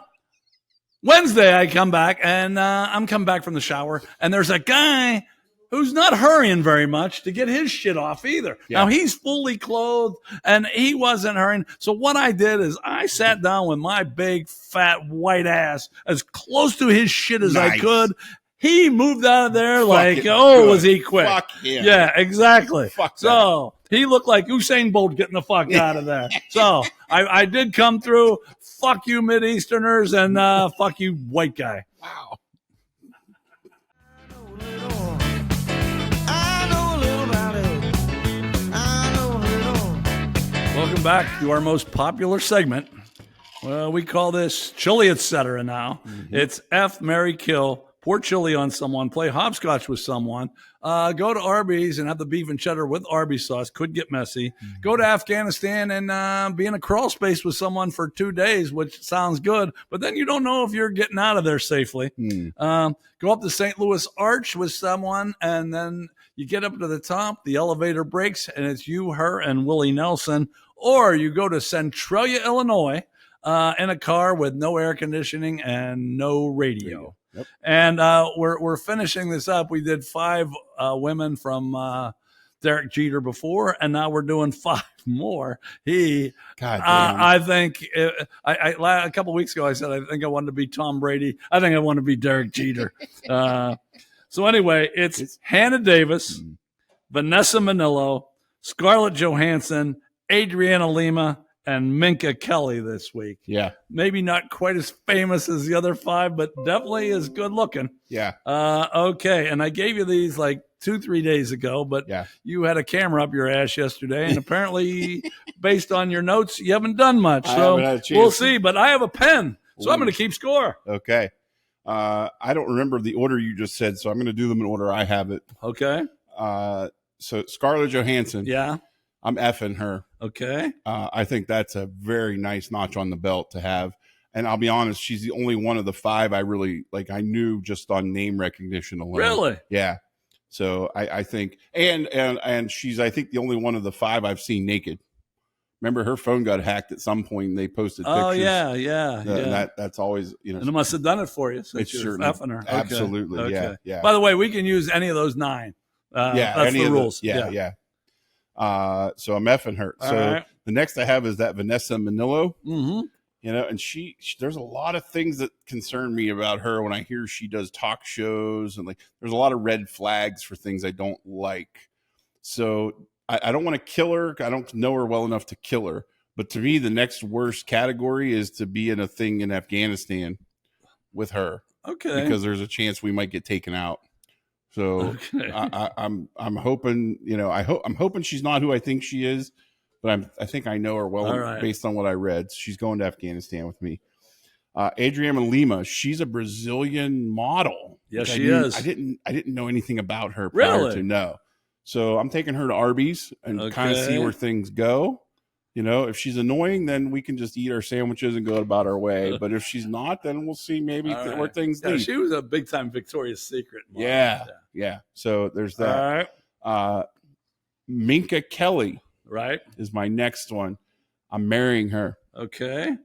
Wednesday, I come back, and I'm coming back from the shower, and there's a guy who's not hurrying very much to get his shit off either. Yeah. Now, he's fully clothed, and he wasn't hurrying. So what I did is I sat down with my big, fat, white ass as close to his shit as I could. He moved out of there was he quick. Fuck him. Yeah, exactly. Fuck so he looked like Usain Bolt getting the fuck out of there. So I did come through. Fuck you, Mideasterners, and fuck you, white guy. Wow. Welcome back to our most popular segment. Well, we call this Chili Etc. now. Mm-hmm. It's F, Marry, Kill, pour chili on someone, play hopscotch with someone, go to Arby's and have the beef and cheddar with Arby's sauce. Could get messy. Go to Afghanistan and be in a crawl space with someone for 2 days, which sounds good, but then you don't know if you're getting out of there safely. Go up the St. Louis Arch with someone, and then you get up to the top, the elevator breaks, and it's you, her, and Willie Nelson. Or you go to Centralia, Illinois, in a car with no air conditioning and no radio. Yep. And we're finishing this up. We did 5 women from Derek Jeter before, and now we're doing 5 more. I think a couple of weeks ago I said I think I wanted to be Tom Brady. I think I want to be Derek Jeter. So anyway, it's Hannah Davis, Vanessa Manillo, Scarlett Johansson, Adriana Lima, and Minka Kelly this week. Yeah. Maybe not quite as famous as the other 5, but definitely as good looking. Yeah. Okay. And I gave you these like 2-3 days ago, but you had a camera up your ass yesterday, and apparently based on your notes, you haven't done much. So we'll see, but I have a pen, so I'm going to keep score. Okay. I don't remember the order you just said, so I'm going to do them in order I have it. Okay. So Scarlett Johansson. Yeah. I'm effing her. Okay. I think that's a very nice notch on the belt to have. And I'll be honest, she's the only one of the 5 I really like. I knew just on name recognition alone. Really? Yeah. So I think, and she's, I think, the only one of the 5 I've seen naked. Remember, her phone got hacked at some point, and they posted pictures. Oh yeah. That's always, you know. And it must have done it for you. It's you're certainly effing her. Okay. Absolutely. Okay. Yeah. By the way, we can use any of those 9. That's the rules. Yeah. So I'm effing her. So the next I have is that Vanessa Manillo. Mm-hmm. You know, and she there's a lot of things that concern me about her when I hear she does talk shows, and like there's a lot of red flags for things I don't like. So I don't want to kill her. I don't know her well enough to kill her. But to me, the next worst category is to be in a thing in Afghanistan with her. Okay. Because there's a chance we might get taken out. So I'm hoping, you know, I'm hoping she's not who I think she is, but I think I know her well based on what I read. She's going to Afghanistan with me. Adriana Lima, she's a Brazilian model. Yes, she is. I didn't know anything about her prior to know. So I'm taking her to Arby's and kind of see where things go. You know, if she's annoying, then we can just eat our sandwiches and go about our way. But if she's not, then we'll see maybe where things lead. She was a big time Victoria's Secret model. Yeah. So there's that. All right. Minka Kelly. Right. Is my next one. I'm marrying her. Okay.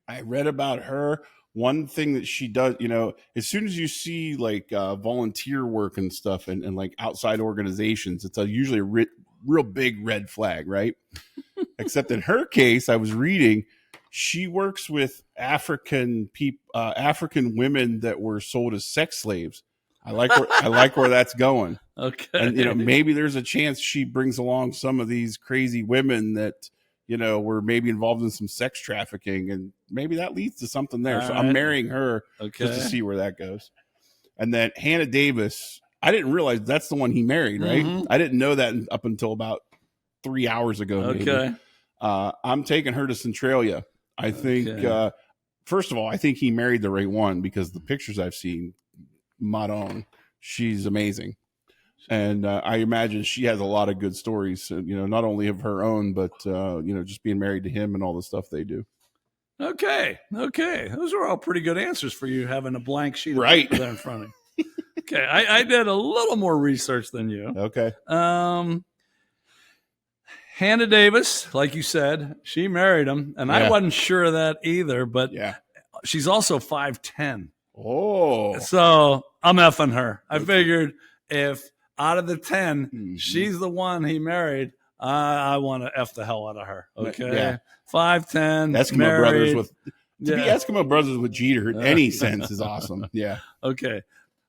I read about her. One thing that she does, you know, as soon as you see like volunteer work and stuff and like outside organizations, it's usually a real big red flag, right? Except in her case, I was reading, she works with African women that were sold as sex slaves. I like where that's going. Okay. And, you know, maybe there's a chance she brings along some of these crazy women that, you know, were maybe involved in some sex trafficking, and maybe that leads to something there. So I'm marrying her just to see where that goes. And then Hannah Davis, I didn't realize that's the one he married, right? Mm-hmm. I didn't know that up until about 3 hours ago. Okay. I'm taking her to Centralia. I think, first of all, I think he married the right one because the pictures I've seen, Madon, she's amazing. And I imagine she has a lot of good stories, you know, not only of her own, but, you know, just being married to him and all the stuff they do. Okay. Those are all pretty good answers for you having a blank sheet of paper there in front of you. Okay. I did a little more research than you. Okay. Hannah Davis, like you said, she married him, and I wasn't sure of that either, but she's also 5'10". Oh. So I'm effing her. I figured if out of the 10, she's the one he married, I want to F the hell out of her. Okay. Yeah. 5'10". Eskimo married. brothers with to be Eskimo brothers with Jeter in any sense is awesome. Yeah. Okay.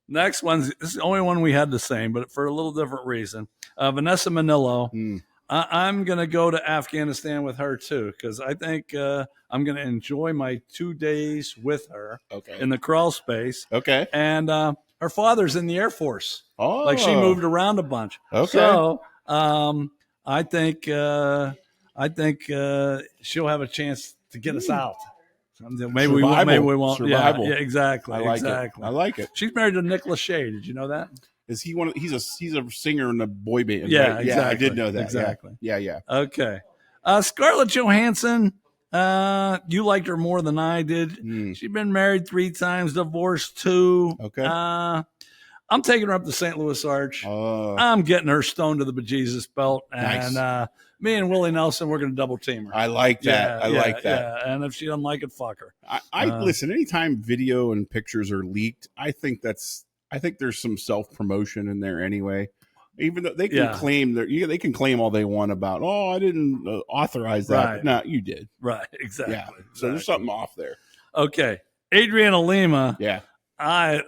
Next one's this is the only one we had the same, but for a little different reason. Vanessa Manillo. I'm going to go to Afghanistan with her too, because I think I'm going to enjoy my 2 days with her in the crawl space. Okay. And her father's in the Air Force. Oh. Like she moved around a bunch. Okay. So I think she'll have a chance to get us out. Maybe we won't. Maybe we won't. Survival. Yeah, exactly. I like exactly. it. I like it. She's married to Nick Lachey. Did you know that? Is he he's a singer in a boy band? Yeah, right? exactly. Yeah, I did know that. Exactly. Yeah. Okay. Scarlett Johansson. You liked her more than I did. She's been married 3 times, divorced 2. Okay. I'm taking her up to St. Louis Arch. I'm getting her stoned to the bejesus belt. And Nice. Me and Willie Nelson, we're going to double team her. I like that. I like that. Yeah. And if she doesn't like it, fuck her. I listen, anytime video and pictures are leaked, I think there's some self-promotion in there anyway. Even though they can claim they can claim all they want about, I didn't authorize that. Right. No, you did. Right. Exactly. Yeah. So there's something off there. Okay. Adriana Lima. Yeah. I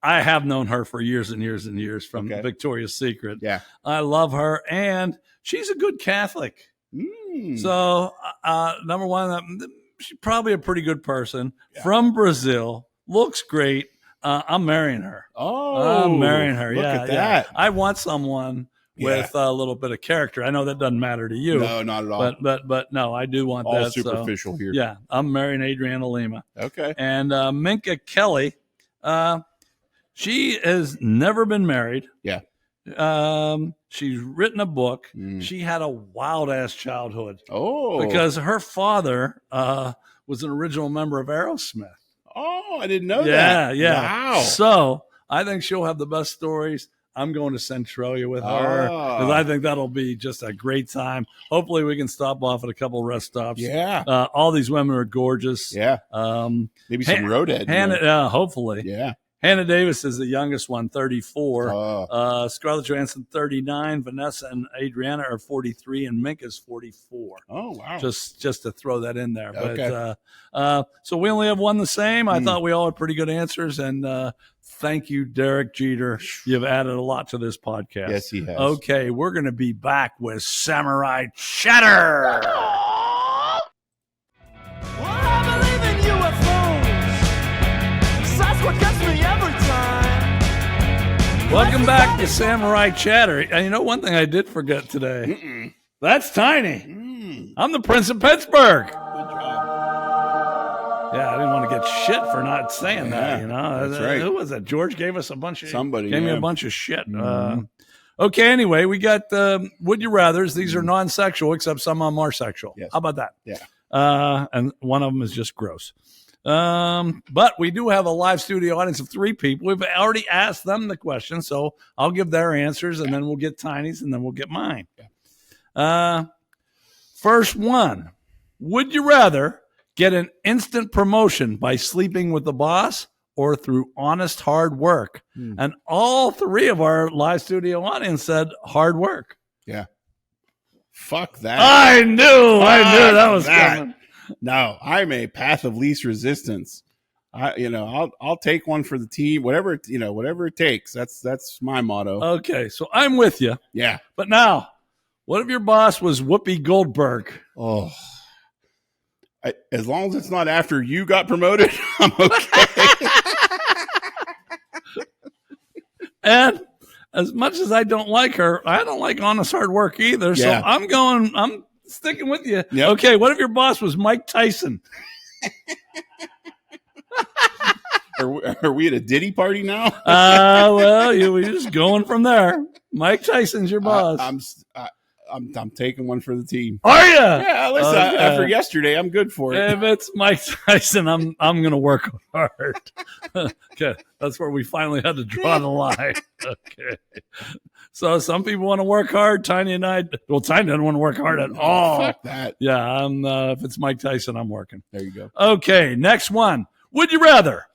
have known her for years and years and years from Victoria's Secret. Yeah. I love her, and she's a good Catholic. So, number one, she's probably a pretty good person. From Brazil, looks great. I'm marrying her. I'm marrying her. Look yeah, at that. I want someone with a little bit of character. I know that doesn't matter to you. No, not at all. But no, I do want all that. superficial here. Yeah, I'm marrying Adriana Lima. Okay. And Minka Kelly, she has never been married. Yeah. She's written a book. She had a wild ass childhood. Because her father was an original member of Aerosmith. I didn't know that. Yeah. Wow. So I think she'll have the best stories. I'm going to Centralia with her because I think that'll be just a great time. Hopefully we can stop off at a couple rest stops. Yeah. All these women are gorgeous. Yeah. Maybe some roadhead. Hopefully. Yeah. Hannah Davis is the youngest one, 34. Scarlett Johansson, 39. Vanessa and Adriana are 43, and Minka's 44. Oh, wow. Just to throw that in there. Okay. But so we only have one the same. I thought we all had pretty good answers, and thank you, Derek Jeter. You've added a lot to this podcast. Yes, he has. Okay, we're going to be back with Samurai Chatter. Welcome back to Samurai Chatter. And you know one thing I did forget today? That's Tiny. I'm the Prince of Pittsburgh. Good job. Yeah, I didn't want to get shit for not saying that, you know. That's right. Who was that? George gave us a bunch of Somebody gave me a bunch of shit. Okay, anyway, we got Would You Rathers. These are non-sexual, except some of them are sexual. Yes. How about that? Yeah. And one of them is just gross. But we do have a live studio audience of 3 people. We've already asked them the question, so I'll give their answers, and then we'll get Tiny's, and then we'll get mine. First one. Would you rather get an instant promotion by sleeping with the boss or through honest hard work? And all 3 of our live studio audience said hard work. Yeah. Fuck that. I knew that was coming. No, I'm a path of least resistance. I'll take one for the team, whatever it takes. That's my motto. Okay, so I'm with you. Yeah. But now, what if your boss was Whoopi Goldberg? Oh, as long as it's not after you got promoted, I'm okay. And as much as I don't like her, I don't like honest hard work either. So Yeah. I'm sticking with you. Yep. Okay, what if your boss was Mike Tyson? Are we at a Diddy party now? Well, we're just going from there. Mike Tyson's your boss. I'm taking one for the team. Are you? Yeah, listen. After yesterday, I'm good for it. If it's Mike Tyson, I'm going to work hard. Okay, that's where we finally had to draw the line. Okay, so some people want to work hard. Tiny and I, Tiny doesn't want to work hard at all. Fuck that. Yeah, if it's Mike Tyson, I'm working. There you go. Okay, next one. Would you rather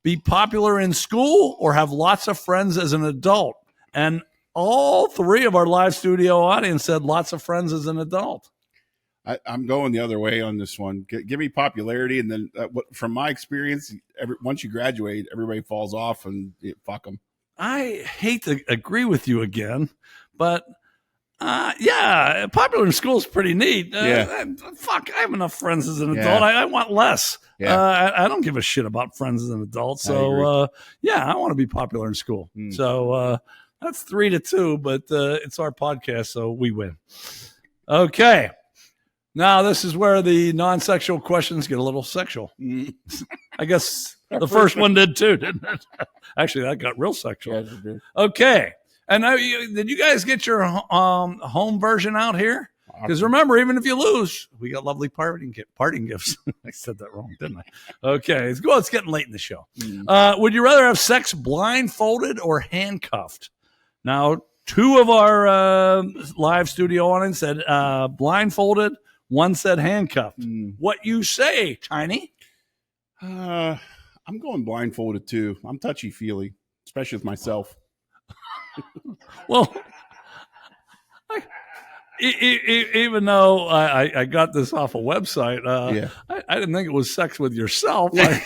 be popular in school or have lots of friends as an adult? And all 3 of our live studio audience said lots of friends as an adult. I'm going the other way on this one. Give me popularity, and then from my experience, once you graduate, everybody falls off, and fuck them. I hate to agree with you again, but popular in school is pretty neat. Fuck, I have enough friends as an adult. I want less. Yeah. I don't give a shit about friends as an adult. So, I want to be popular in school. So, that's 3-2, but it's our podcast, so we win. Okay. Now, this is where the non-sexual questions get a little sexual. I guess the first one did too, didn't it? Actually, that got real sexual. Yes, it did. Okay. And now, did you guys get your home version out here? Because remember, even if you lose, we got lovely parting gifts. I said that wrong, didn't I? Okay. It's getting late in the show. Would you rather have sex blindfolded or handcuffed? Now, 2 of our live studio audience said blindfolded. 1 said handcuffed. What you say, Tiny? I'm going blindfolded too. I'm touchy-feely, especially with myself. Well, even though I got this off a website, I didn't think it was sex with yourself. I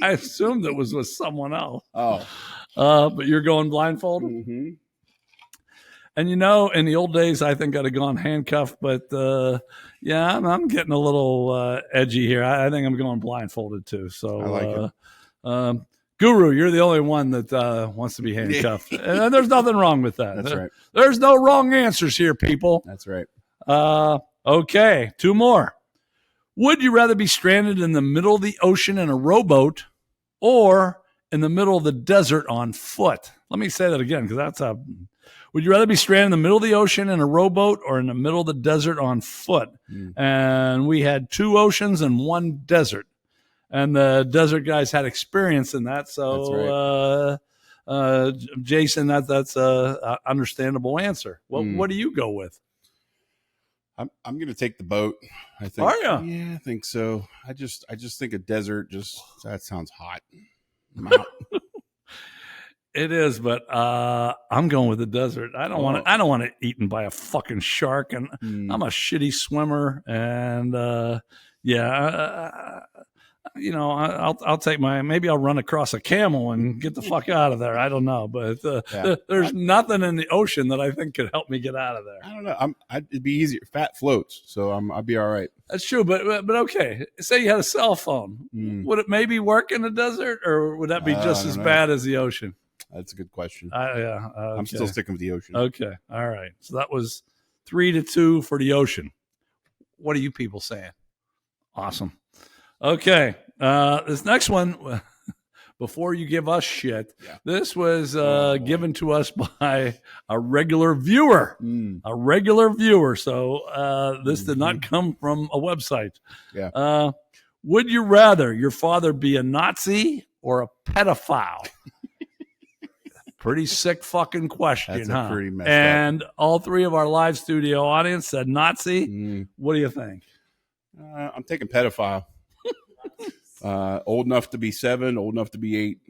assumed it was with someone else. Oh. But you're going blindfolded? Mm-hmm. And in the old days, I think I'd have gone handcuffed. But, I'm getting a little edgy here. I think I'm going blindfolded too. So I like it. Guru, you're the only one that wants to be handcuffed. And there's nothing wrong with that. That's right. There's no wrong answers here, people. That's right. Okay, 2 more. Would you rather be stranded in the middle of the ocean in a rowboat or in the middle of the desert on foot? Let me say that again, because would you rather be stranded in the middle of the ocean in a rowboat or in the middle of the desert on foot? And we had 2 oceans and 1 desert. And the desert guys had experience in that. So, right. Jason, that's a understandable answer. What do you go with? I'm going to take the boat. I think. Are you? Yeah, I think so. I just think a desert that sounds hot. I'm out. It is, but I'm going with the desert. I don't want it eaten by a fucking shark, and I'm a shitty swimmer, and I'll take maybe I'll run across a camel and get the fuck out of there. I don't know, but there's nothing in the ocean that I think could help me get out of there. I don't know. It'd be easier. Fat floats, so I'd be all right. That's true, but okay. Say you had a cell phone, would it maybe work in the desert, or would that be just as bad as the ocean? That's a good question. Okay. I'm still sticking with the ocean. Okay, all right. So that was 3-2 for the ocean. What are you people saying? Awesome. Okay, this next one, before you give us shit, this was given to us by a regular viewer. A regular viewer. So this did not come from a website. Yeah. Would you rather your father be a Nazi or a pedophile? Pretty sick fucking question, That's pretty messed and all 3 of our live studio audience said Nazi. What do you think? I'm taking pedophile. Old enough to be 7, old enough to be 8.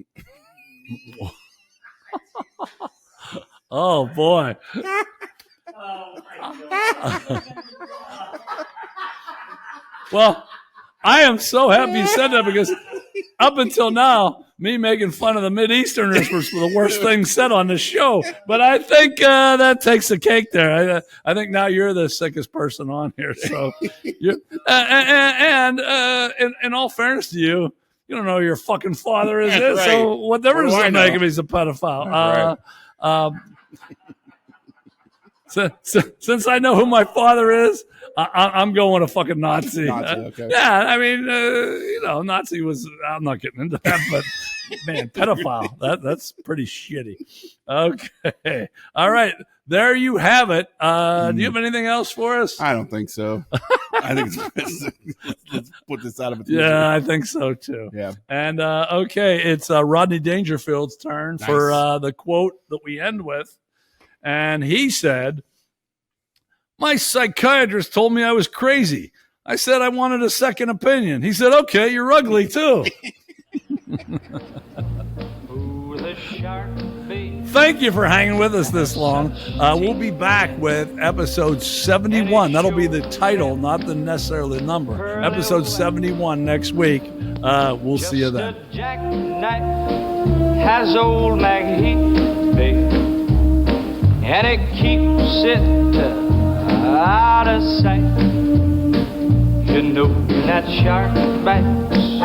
Oh boy. Well, I am so happy you said that, because up until now, me making fun of the Mideasterners was the worst thing said on this show. But I think that takes the cake there. I think now you're the sickest person on here. So, in all fairness to you, you don't know who your fucking father is. Right. So what difference does it make if he's a pedophile? Since I know who my father is, I'm going a fucking Nazi. Okay. Yeah, I mean, Nazi was. I'm not getting into that, but man, pedophile. That's pretty shitty. Okay, all right, there you have it. Do you have anything else for us? I don't think so. I think let's put this out of its misery. Yeah, I think so too. Yeah. And okay, it's Rodney Dangerfield's turn for the quote that we end with, and he said, "My psychiatrist told me I was crazy. I said I wanted a second opinion. He said, okay, you're ugly too." Thank you for hanging with us this long. We'll be back with episode 71. That'll be the title, not necessarily the number. Episode 71 next week. We'll see you then. Jackknife has old Maggie, babe, and it keeps it out of sight. You know that shark bites